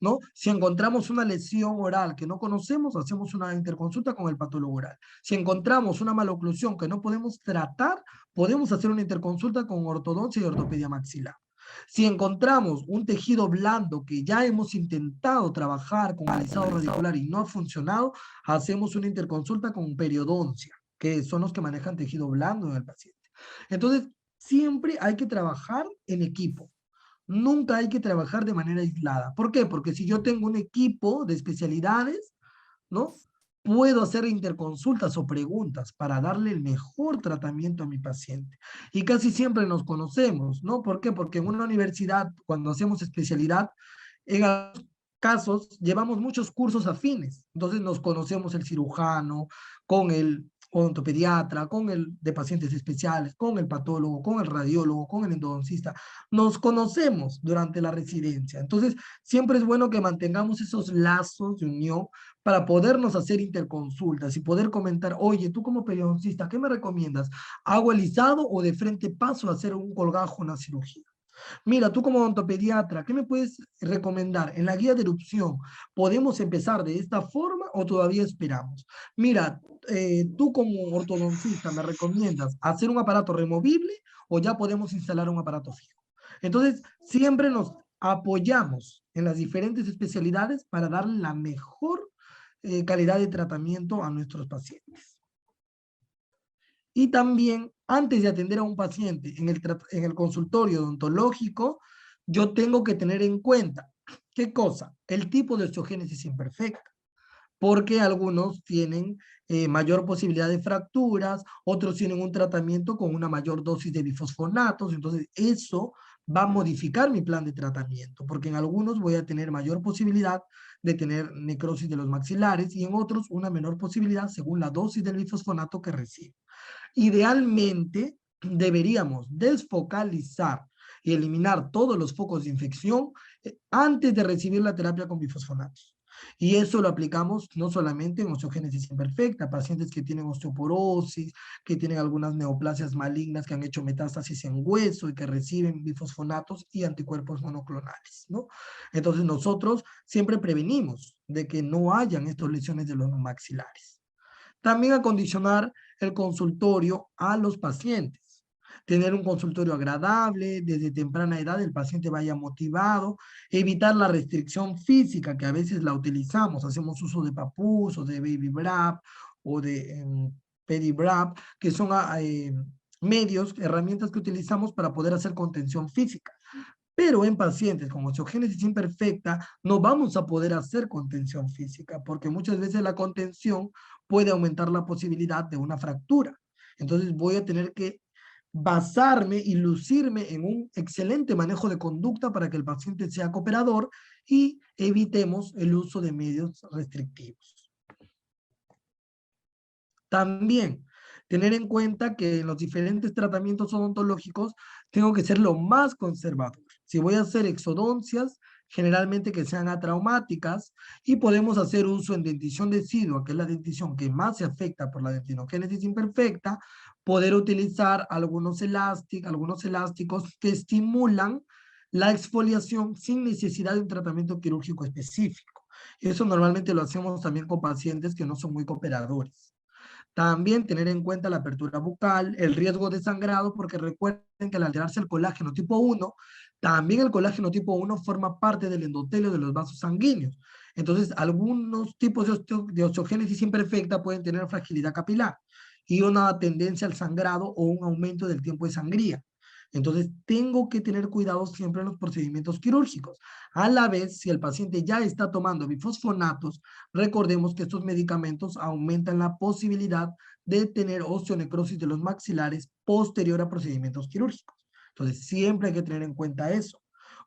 ¿no? Si encontramos una lesión oral que no conocemos, hacemos una interconsulta con el patólogo oral. Si encontramos una maloclusión que no podemos tratar, podemos hacer una interconsulta con ortodoncia y ortopedia maxilar. Si encontramos un tejido blando que ya hemos intentado trabajar con alisado radicular y no ha funcionado, hacemos una interconsulta con periodoncia, que son los que manejan tejido blando en el paciente. Entonces, siempre hay que trabajar en equipo. Nunca hay que trabajar de manera aislada. ¿Por qué? Porque si yo tengo un equipo de especialidades, ¿no? Puedo hacer interconsultas o preguntas para darle el mejor tratamiento a mi paciente. Y casi siempre nos conocemos, ¿no? ¿Por qué? Porque en una universidad, cuando hacemos especialidad, en algunos casos llevamos muchos cursos afines. Entonces nos conocemos el cirujano, con el odontopediatra, con el de pacientes especiales, con el patólogo, con el radiólogo, con el endodoncista. Nos conocemos durante la residencia. Entonces, siempre es bueno que mantengamos esos lazos de unión para podernos hacer interconsultas y poder comentar, oye, tú como periodoncista, ¿qué me recomiendas? ¿Hago alisado o de frente paso a hacer un colgajo, una cirugía? Mira, tú como odontopediatra, ¿qué me puedes recomendar? En la guía de erupción, ¿podemos empezar de esta forma o todavía esperamos? Mira, tú como ortodoncista, ¿me recomiendas hacer un aparato removible o ya podemos instalar un aparato fijo? Entonces, siempre nos apoyamos en las diferentes especialidades para darle la mejor calidad de tratamiento a nuestros pacientes. Y también, antes de atender a un paciente en el consultorio odontológico, yo tengo que tener en cuenta, ¿qué cosa? El tipo de osteogénesis imperfecta, porque algunos tienen mayor posibilidad de fracturas, otros tienen un tratamiento con una mayor dosis de bifosfonatos, entonces eso va a modificar mi plan de tratamiento, porque en algunos voy a tener mayor posibilidad de tener necrosis de los maxilares y en otros una menor posibilidad según la dosis del bifosfonato que recibo. Idealmente, deberíamos desfocalizar y eliminar todos los focos de infección antes de recibir la terapia con bifosfonatos. Y eso lo aplicamos no solamente en osteogénesis imperfecta, pacientes que tienen osteoporosis, que tienen algunas neoplasias malignas que han hecho metástasis en hueso y que reciben bifosfonatos y anticuerpos monoclonales, ¿no? Entonces nosotros siempre prevenimos de que no hayan estas lesiones de los maxilares. También acondicionar el consultorio a los pacientes. Tener un consultorio agradable, desde temprana edad el paciente vaya motivado, evitar la restricción física que a veces la utilizamos, hacemos uso de papús o de baby wrap o de pedi wrap, que son medios, herramientas que utilizamos para poder hacer contención física. Pero en pacientes con osteogénesis imperfecta no vamos a poder hacer contención física porque muchas veces la contención puede aumentar la posibilidad de una fractura. Entonces voy a tener que basarme y lucirme en un excelente manejo de conducta para que el paciente sea cooperador y evitemos el uso de medios restrictivos. También tener en cuenta que en los diferentes tratamientos odontológicos tengo que ser lo más conservador. Si voy a hacer exodoncias, generalmente que sean atraumáticas, y podemos hacer uso en dentición decidua, que es la dentición que más se afecta por la dentinogénesis imperfecta, poder utilizar algunos elásticos que estimulan la exfoliación sin necesidad de un tratamiento quirúrgico específico. Eso normalmente lo hacemos también con pacientes que no son muy cooperadores. También tener en cuenta la apertura bucal, el riesgo de sangrado, porque recuerden que al alterarse el colágeno tipo 1, también el colágeno tipo 1 forma parte del endotelio de los vasos sanguíneos. Entonces, algunos tipos de osteogénesis imperfecta pueden tener fragilidad capilar y una tendencia al sangrado o un aumento del tiempo de sangría. Entonces, tengo que tener cuidado siempre en los procedimientos quirúrgicos. A la vez, si el paciente ya está tomando bifosfonatos, recordemos que estos medicamentos aumentan la posibilidad de tener osteonecrosis de los maxilares posterior a procedimientos quirúrgicos. Entonces, siempre hay que tener en cuenta eso.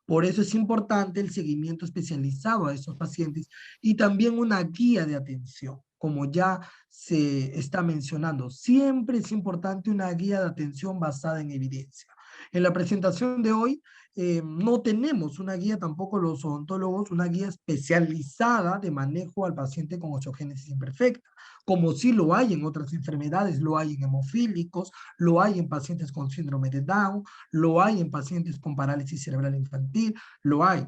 Por eso es importante el seguimiento especializado a estos pacientes y también una guía de atención. como ya se está mencionando. Siempre es importante una guía de atención basada en evidencia. En la presentación de hoy no tenemos una guía, tampoco los odontólogos, una guía especializada de manejo al paciente con osteogénesis imperfecta, como sí lo hay en otras enfermedades, lo hay en hemofílicos, lo hay en pacientes con síndrome de Down, lo hay en pacientes con parálisis cerebral infantil, lo hay.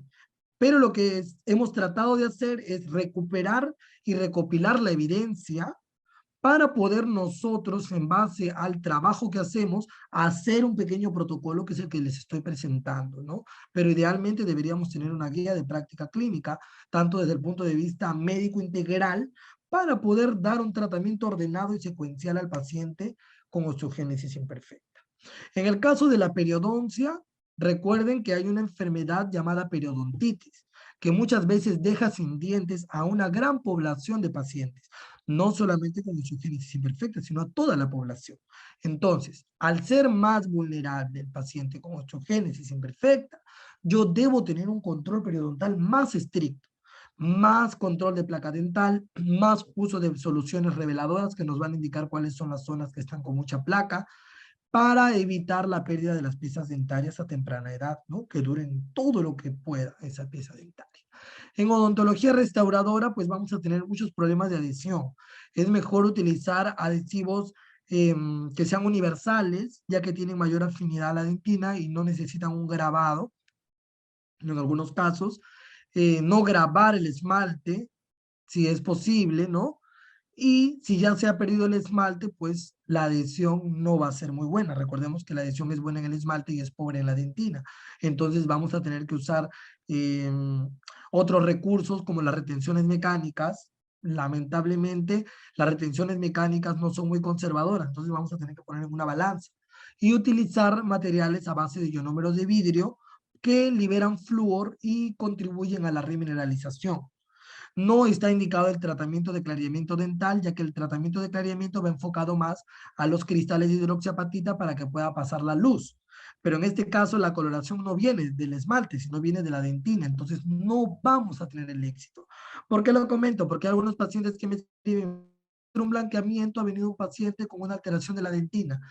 Pero lo que hemos tratado de hacer es recuperar y recopilar la evidencia para poder nosotros, en base al trabajo que hacemos, hacer un pequeño protocolo que es el que les estoy presentando, ¿no? Pero idealmente deberíamos tener una guía de práctica clínica, tanto desde el punto de vista médico integral, para poder dar un tratamiento ordenado y secuencial al paciente con osteogénesis imperfecta. En el caso de la periodoncia, recuerden que hay una enfermedad llamada periodontitis, que muchas veces deja sin dientes a una gran población de pacientes, no solamente con osteogénesis imperfecta, sino a toda la población. Entonces, al ser más vulnerable el paciente con osteogénesis imperfecta, yo debo tener un control periodontal más estricto, más control de placa dental, más uso de soluciones reveladoras que nos van a indicar cuáles son las zonas que están con mucha placa, para evitar la pérdida de las piezas dentarias a temprana edad, ¿no? Que duren todo lo que pueda esa pieza dentaria. En odontología restauradora, pues vamos a tener muchos problemas de adhesión. Es mejor utilizar adhesivos que sean universales, ya que tienen mayor afinidad a la dentina y no necesitan un grabado, en algunos casos. No grabar el esmalte, si es posible, ¿no? Y si ya se ha perdido el esmalte, pues la adhesión no va a ser muy buena. Recordemos que la adhesión es buena en el esmalte y es pobre en la dentina. Entonces vamos a tener que usar eh, otros recursos como las retenciones mecánicas. Lamentablemente, las retenciones mecánicas no son muy conservadoras, entonces vamos a tener que poner en una balanza. Y utilizar materiales a base de ionómeros de vidrio que liberan flúor y contribuyen a la remineralización. No está indicado el tratamiento de clareamiento dental, ya que el tratamiento de clareamiento va enfocado más a los cristales de hidroxiapatita para que pueda pasar la luz. Pero en este caso la coloración no viene del esmalte, sino viene de la dentina, entonces no vamos a tener el éxito. ¿Por qué lo comento? Porque hay algunos pacientes que me escriben un blanqueamiento, ha venido un paciente con una alteración de la dentina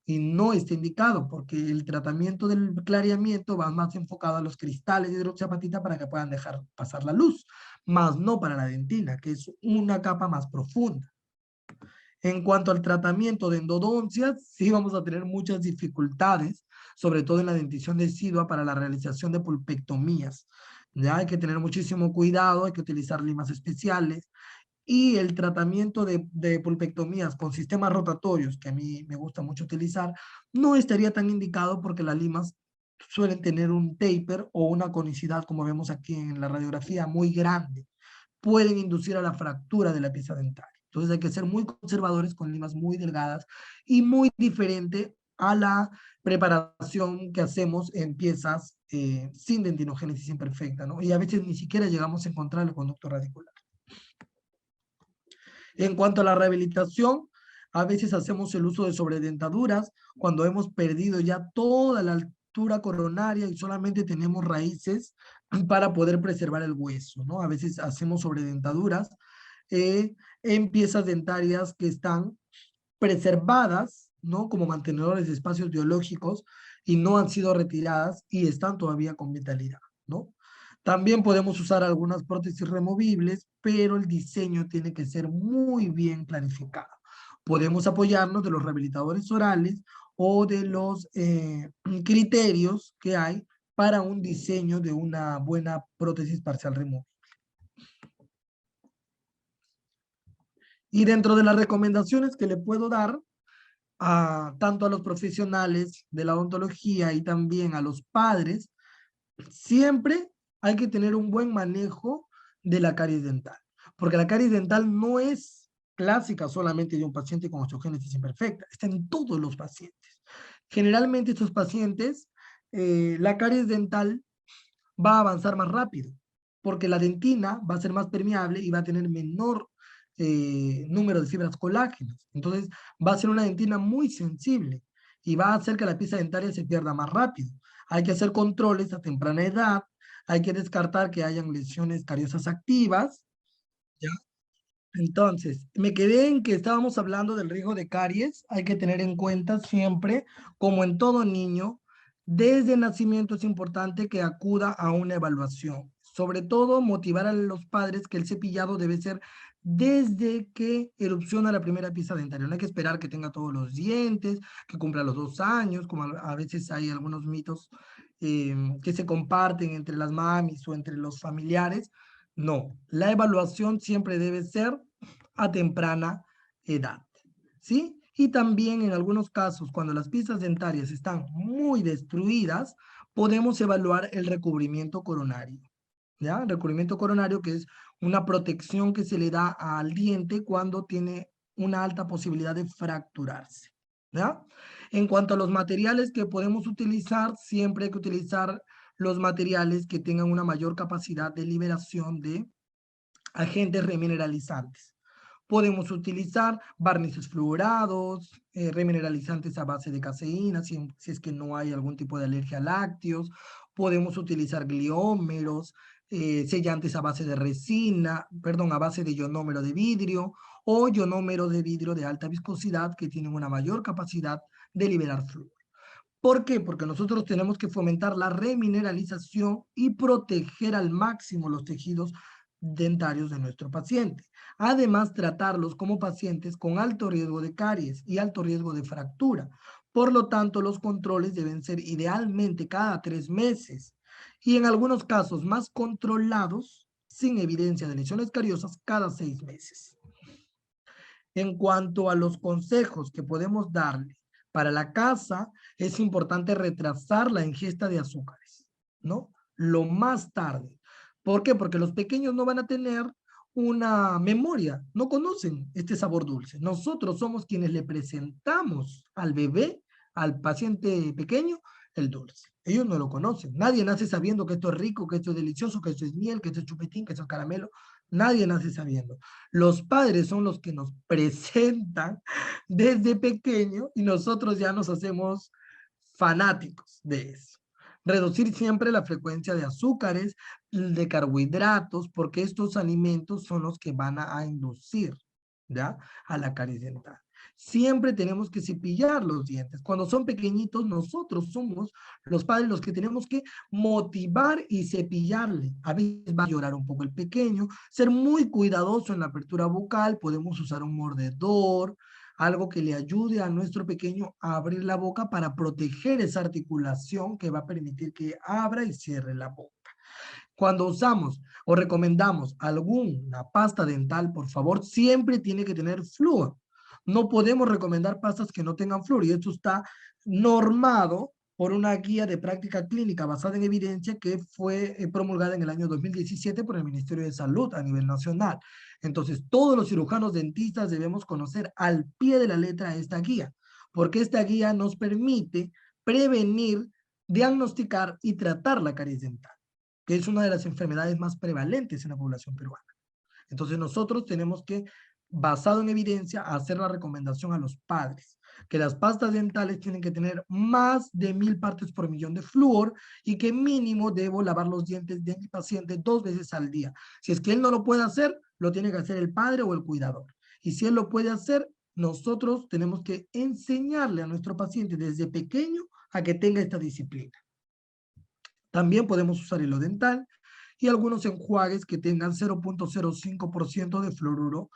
y no está indicado porque el tratamiento del clareamiento va más enfocado a los cristales de hidroxiapatita para que puedan dejar pasar la luz, más no para la dentina, que es una capa más profunda. En cuanto al tratamiento de endodoncias, sí vamos a tener muchas dificultades, sobre todo en la dentición decidua para la realización de pulpectomías. Ya hay que tener muchísimo cuidado, hay que utilizar limas especiales, y el tratamiento de pulpectomías con sistemas rotatorios, que a mí me gusta mucho utilizar, no estaría tan indicado porque las limas suelen tener un taper o una conicidad, como vemos aquí en la radiografía, muy grande. Pueden inducir a la fractura de la pieza dentaria. Entonces hay que ser muy conservadores con limas muy delgadas y muy diferente a la preparación que hacemos en piezas sin dentinogénesis imperfecta, ¿no? Y a veces ni siquiera llegamos a encontrar el conducto radicular. En cuanto a la rehabilitación, a veces hacemos el uso de sobredentaduras cuando hemos perdido ya toda la altura coronaria y solamente tenemos raíces para poder preservar el hueso, ¿no? A veces hacemos sobredentaduras en piezas dentarias que están preservadas, ¿no? Como mantenedores de espacios biológicos y no han sido retiradas y están todavía con vitalidad, ¿no? También podemos usar algunas prótesis removibles, pero el diseño tiene que ser muy bien planificado. Podemos apoyarnos de los rehabilitadores orales o de los criterios que hay para un diseño de una buena prótesis parcial removible. Y dentro de las recomendaciones que le puedo dar, tanto a los profesionales de la odontología y también a los padres, siempre hay que tener un buen manejo de la caries dental, porque la caries dental no es clásica solamente de un paciente con osteogénesis imperfecta, está en todos los pacientes. Generalmente estos pacientes, la caries dental va a avanzar más rápido, porque la dentina va a ser más permeable y va a tener menor número de fibras colágenas. Entonces va a ser una dentina muy sensible y va a hacer que la pieza dentaria se pierda más rápido. Hay que hacer controles a temprana edad, hay que descartar que hayan lesiones cariosas activas, ¿ya? Entonces, me quedé en que estábamos hablando del riesgo de caries. Hay que tener en cuenta siempre, como en todo niño, desde el nacimiento es importante que acuda a una evaluación. Sobre todo, motivar a los padres que el cepillado debe ser desde que erupciona la primera pieza dentaria. No hay que esperar que tenga todos los dientes, que cumpla los 2 años, como a veces hay algunos mitos que se comparten entre las mamis o entre los familiares. No, la evaluación siempre debe ser a temprana edad, ¿sí? Y también en algunos casos, cuando las piezas dentarias están muy destruidas, podemos evaluar el recubrimiento coronario, ¿ya? El recubrimiento coronario, que es una protección que se le da al diente cuando tiene una alta posibilidad de fracturarse, ¿ya? En cuanto a los materiales que podemos utilizar, siempre hay que utilizar los materiales que tengan una mayor capacidad de liberación de agentes remineralizantes. Podemos utilizar barnices fluorados, remineralizantes a base de caseína, si es que no hay algún tipo de alergia a lácteos. Podemos utilizar gliómeros, sellantes a base de resina, perdón, a base de ionómero de vidrio o ionómero de vidrio de alta viscosidad que tienen una mayor capacidad de liberar flúor. ¿Por qué? Porque nosotros tenemos que fomentar la remineralización y proteger al máximo los tejidos dentarios de nuestro paciente. Además, tratarlos como pacientes con alto riesgo de caries y alto riesgo de fractura. Por lo tanto, los controles deben ser idealmente cada 3 meses y en algunos casos más controlados, sin evidencia de lesiones cariosas, cada 6 meses. En cuanto a los consejos que podemos darle para la casa, es importante retrasar la ingesta de azúcares, ¿no? Lo más tarde. ¿Por qué? Porque los pequeños no van a tener una memoria, no conocen este sabor dulce. Nosotros somos quienes le presentamos al bebé, al paciente pequeño, el dulce. Ellos no lo conocen. Nadie nace sabiendo que esto es rico, que esto es delicioso, que esto es miel, que esto es chupetín, que esto es caramelo. Nadie nace sabiendo. Los padres son los que nos presentan desde pequeño y nosotros ya nos hacemos fanáticos de eso. Reducir siempre la frecuencia de azúcares, de carbohidratos, porque estos alimentos son los que van a inducir, ¿ya? A la caries dental. Siempre tenemos que cepillar los dientes. Cuando son pequeñitos, nosotros somos los padres los que tenemos que motivar y cepillarle. A veces va a llorar un poco el pequeño, ser muy cuidadoso en la apertura bucal, podemos usar un mordedor, algo que le ayude a nuestro pequeño a abrir la boca para proteger esa articulación que va a permitir que abra y cierre la boca. Cuando usamos o recomendamos alguna pasta dental, por favor, siempre tiene que tener flúor. No podemos recomendar pastas que no tengan flúor y esto está normado por una guía de práctica clínica basada en evidencia que fue promulgada en el año 2017 por el Ministerio de Salud a nivel nacional. Entonces, todos los cirujanos dentistas debemos conocer al pie de la letra esta guía, porque esta guía nos permite prevenir, diagnosticar y tratar la caries dental, que es una de las enfermedades más prevalentes en la población peruana. Entonces nosotros tenemos que, basado en evidencia, hacer la recomendación a los padres que las pastas dentales tienen que tener más de 1000 partes por millón de flúor y que mínimo debo lavar los dientes de mi paciente 2 veces al día. Si es que él no lo puede hacer, lo tiene que hacer el padre o el cuidador. Y si él lo puede hacer, nosotros tenemos que enseñarle a nuestro paciente desde pequeño a que tenga esta disciplina. También podemos usar hilo dental y algunos enjuagues que tengan 0.05% de fluoruro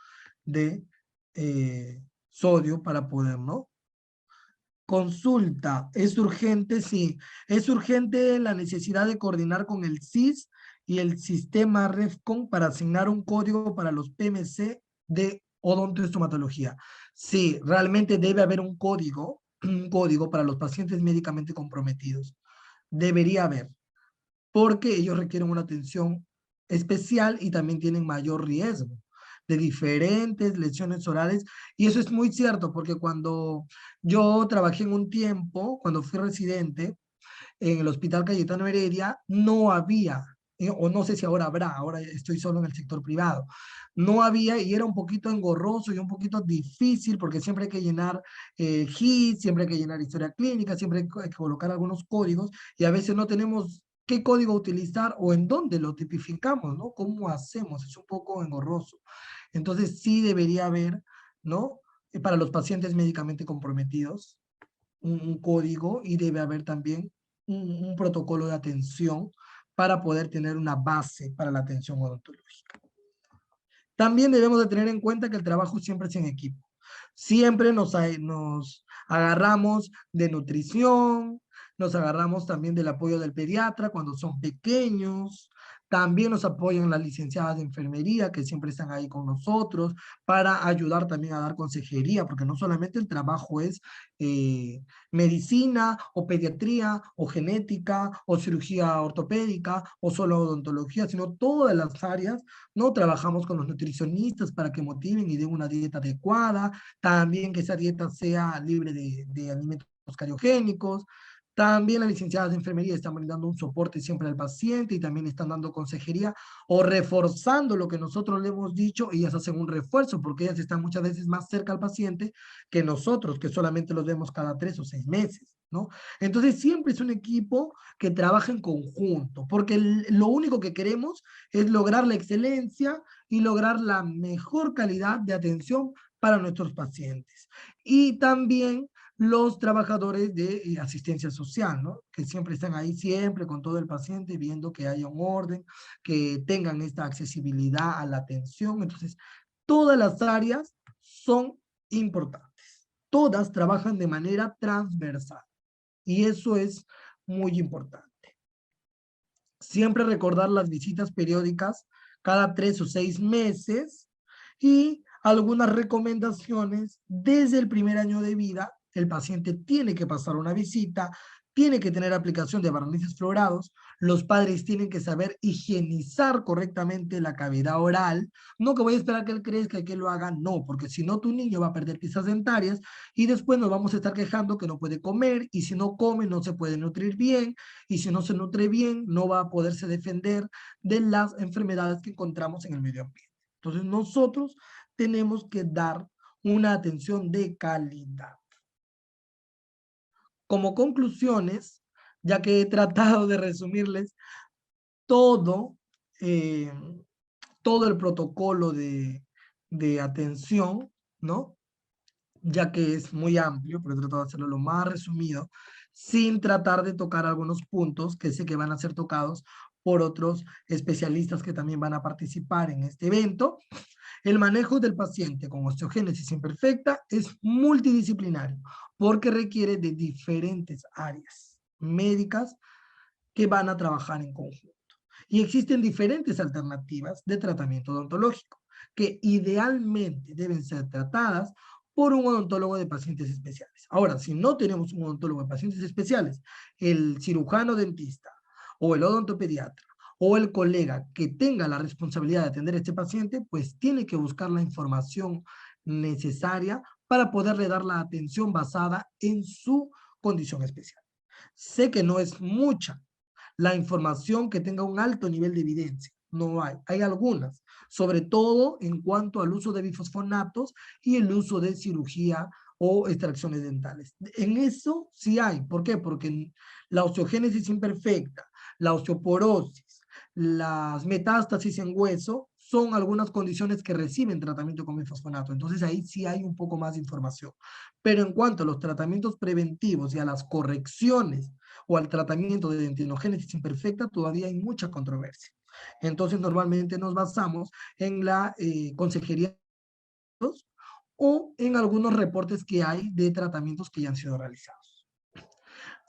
de sodio para poder, ¿no? Consulta, ¿es urgente? Sí, es urgente la necesidad de coordinar con el CIS y el sistema REFCON para asignar un código para los PMC de odontoestomatología. Sí, realmente debe haber un código para los pacientes médicamente comprometidos. Debería haber, porque ellos requieren una atención especial y también tienen mayor riesgo de diferentes lesiones orales. Y eso es muy cierto, porque cuando yo trabajé en un tiempo, cuando fui residente en el Hospital Cayetano Heredia, no había, o no sé si ahora habrá, ahora estoy solo en el sector privado, no había y era un poquito engorroso y un poquito difícil porque siempre hay que llenar HIT, siempre hay que llenar historia clínica, siempre hay que colocar algunos códigos y a veces no tenemos qué código utilizar o en dónde lo tipificamos, ¿no? ¿Cómo hacemos? Es un poco engorroso. Entonces sí debería haber, ¿no? Para los pacientes médicamente comprometidos, un código, y debe haber también un protocolo de atención para poder tener una base para la atención odontológica. También debemos de tener en cuenta que el trabajo siempre es en equipo. Siempre nos agarramos de nutrición, nos agarramos también del apoyo del pediatra cuando son pequeños. También nos apoyan las licenciadas de enfermería que siempre están ahí con nosotros para ayudar también a dar consejería, porque no solamente el trabajo es medicina o pediatría o genética o cirugía ortopédica o solo odontología, sino todas las áreas. No trabajamos con los nutricionistas para que motiven y den una dieta adecuada, también que esa dieta sea libre de alimentos cariogénicos. También las licenciadas de enfermería están brindando un soporte siempre al paciente y también están dando consejería o reforzando lo que nosotros le hemos dicho. Ellas hacen un refuerzo porque ellas están muchas veces más cerca al paciente que nosotros, que solamente los vemos cada 3 o 6 meses, ¿no? Entonces siempre es un equipo que trabaja en conjunto, porque lo único que queremos es lograr la excelencia y lograr la mejor calidad de atención para nuestros pacientes. Y también los trabajadores de asistencia social, ¿no? Que siempre están ahí, siempre con todo el paciente, viendo que haya un orden, que tengan esta accesibilidad a la atención. Entonces, todas las áreas son importantes. Todas trabajan de manera transversal. Y eso es muy importante. Siempre recordar las visitas periódicas cada 3 o 6 meses y algunas recomendaciones desde el primer año de vida. El paciente tiene que pasar una visita, tiene que tener aplicación de barnices fluorados, los padres tienen que saber higienizar correctamente la cavidad oral, no que voy a esperar que él crezca y que lo haga, no, porque si no tu niño va a perder piezas dentarias y después nos vamos a estar quejando que no puede comer, y si no come no se puede nutrir bien, y si no se nutre bien no va a poderse defender de las enfermedades que encontramos en el medio ambiente. Entonces nosotros tenemos que dar una atención de calidad. Como conclusiones, ya que he tratado de resumirles todo, eh, todo el protocolo de atención, ¿no? Ya que es muy amplio, pero he tratado de hacerlo lo más resumido, sin tratar de tocar algunos puntos que sé que van a ser tocados por otros especialistas que también van a participar en este evento. El manejo del paciente con osteogénesis imperfecta es multidisciplinario porque requiere de diferentes áreas médicas que van a trabajar en conjunto. Y existen diferentes alternativas de tratamiento odontológico que idealmente deben ser tratadas por un odontólogo de pacientes especiales. Ahora, si no tenemos un odontólogo de pacientes especiales, el cirujano dentista o el odontopediatra o el colega que tenga la responsabilidad de atender a este paciente, pues tiene que buscar la información necesaria para poderle dar la atención basada en su condición especial. Sé que no es mucha la información que tenga un alto nivel de evidencia. No hay. Hay algunas, sobre todo en cuanto al uso de bifosfonatos y el uso de cirugía o extracciones dentales. En eso sí hay. ¿Por qué? Porque la osteogénesis imperfecta, la osteoporosis, las metástasis en hueso son algunas condiciones que reciben tratamiento con bifosfonato. Entonces ahí sí hay un poco más de información. Pero en cuanto a los tratamientos preventivos y a las correcciones o al tratamiento de dentinogénesis imperfecta, todavía hay mucha controversia. Entonces normalmente nos basamos en la consejería o en algunos reportes que hay de tratamientos que ya han sido realizados.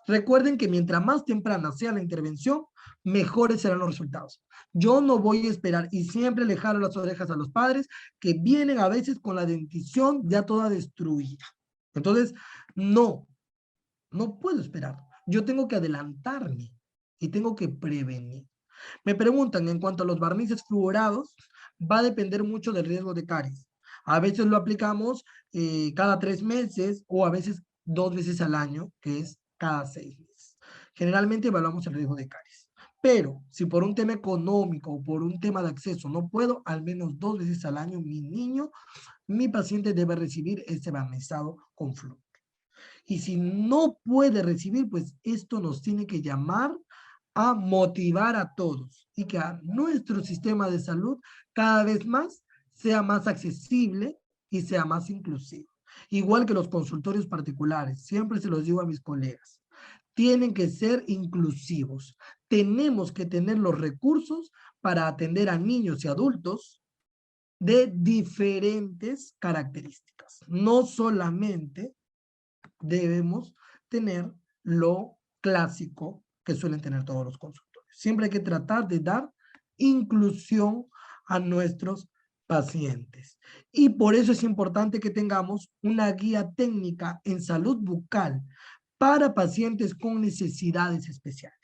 Recuerden que mientras más temprana sea la intervención, mejores serán los resultados. Yo no voy a esperar, y siempre le jalo las orejas a los padres que vienen a veces con la dentición ya toda destruida. Entonces, no puedo esperar. Yo tengo que adelantarme y tengo que prevenir. Me preguntan en cuanto a los barnices fluorados, va a depender mucho del riesgo de caries. A veces lo aplicamos cada 3 meses o a veces 2 veces al año, que es cada 6 meses. Generalmente evaluamos el riesgo de caries. Pero si por un tema económico o por un tema de acceso no puedo, al menos 2 veces al año mi paciente debe recibir este barnizado con flúor. Y si no puede recibir, pues esto nos tiene que llamar a motivar a todos y que a nuestro sistema de salud cada vez más sea más accesible y sea más inclusivo. Igual que los consultorios particulares, siempre se los digo a mis colegas, tienen que ser inclusivos. Tenemos que tener los recursos para atender a niños y adultos de diferentes características. No solamente debemos tener lo clásico que suelen tener todos los consultores. Siempre hay que tratar de dar inclusión a nuestros pacientes. Y por eso es importante que tengamos una guía técnica en salud bucal para pacientes con necesidades especiales.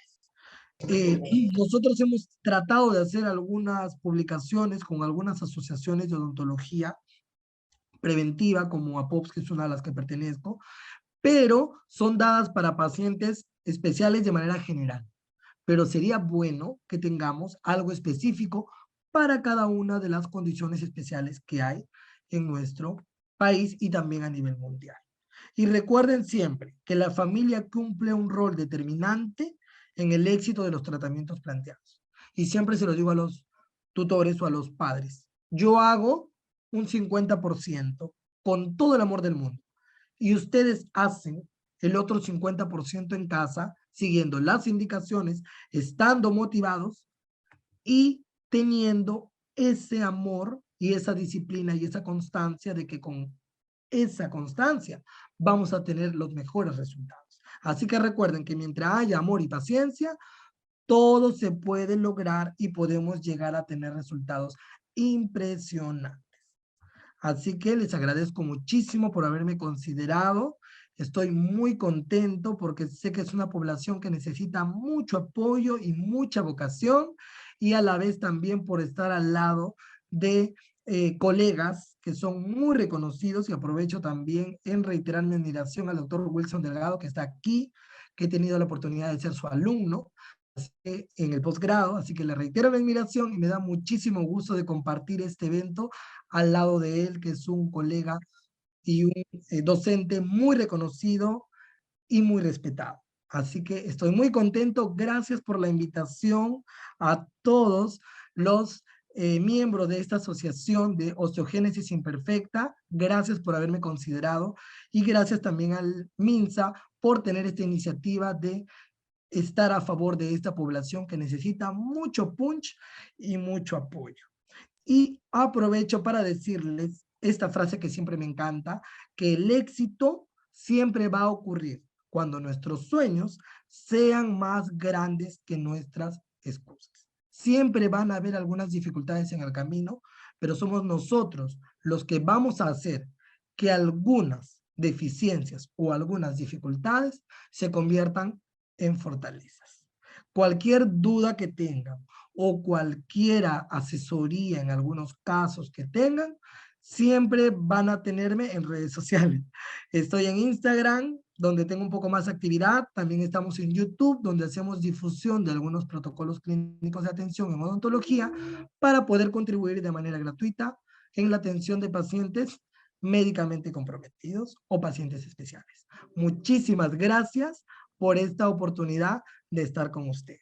Nosotros hemos tratado de hacer algunas publicaciones con algunas asociaciones de odontología preventiva, como APOPS, que es una de las que pertenezco, pero son dadas para pacientes especiales de manera general. Pero sería bueno que tengamos algo específico para cada una de las condiciones especiales que hay en nuestro país y también a nivel mundial. Y recuerden siempre que la familia cumple un rol determinante en el éxito de los tratamientos planteados. Y siempre se lo digo a los tutores o a los padres. Yo hago un 50% con todo el amor del mundo. Y ustedes hacen el otro 50% en casa, siguiendo las indicaciones, estando motivados y teniendo ese amor y esa disciplina y esa constancia de que con esa constancia vamos a tener los mejores resultados. Así que recuerden que mientras haya amor y paciencia, todo se puede lograr y podemos llegar a tener resultados impresionantes. Así que les agradezco muchísimo por haberme considerado. Estoy muy contento porque sé que es una población que necesita mucho apoyo y mucha vocación, y a la vez también por estar al lado de colegas que son muy reconocidos, y aprovecho también en reiterar mi admiración al doctor Wilson Delgado, que está aquí, que he tenido la oportunidad de ser su alumno en el posgrado, así que le reitero mi admiración y me da muchísimo gusto de compartir este evento al lado de él, que es un colega y un docente muy reconocido y muy respetado. Así que estoy muy contento. Gracias por la invitación a todos los miembros de esta asociación de osteogénesis imperfecta. Gracias por haberme considerado y gracias también al MINSA por tener esta iniciativa de estar a favor de esta población que necesita mucho punch y mucho apoyo. Y aprovecho para decirles esta frase que siempre me encanta, que el éxito siempre va a ocurrir cuando nuestros sueños sean más grandes que nuestras excusas. Siempre van a haber algunas dificultades en el camino, pero somos nosotros los que vamos a hacer que algunas deficiencias o algunas dificultades se conviertan en fortalezas. Cualquier duda que tengan o cualquier asesoría en algunos casos que tengan, siempre van a tenerme en redes sociales. Estoy en Instagram, donde tengo un poco más de actividad. También estamos en YouTube, donde hacemos difusión de algunos protocolos clínicos de atención en odontología para poder contribuir de manera gratuita en la atención de pacientes médicamente comprometidos o pacientes especiales. Muchísimas gracias por esta oportunidad de estar con ustedes.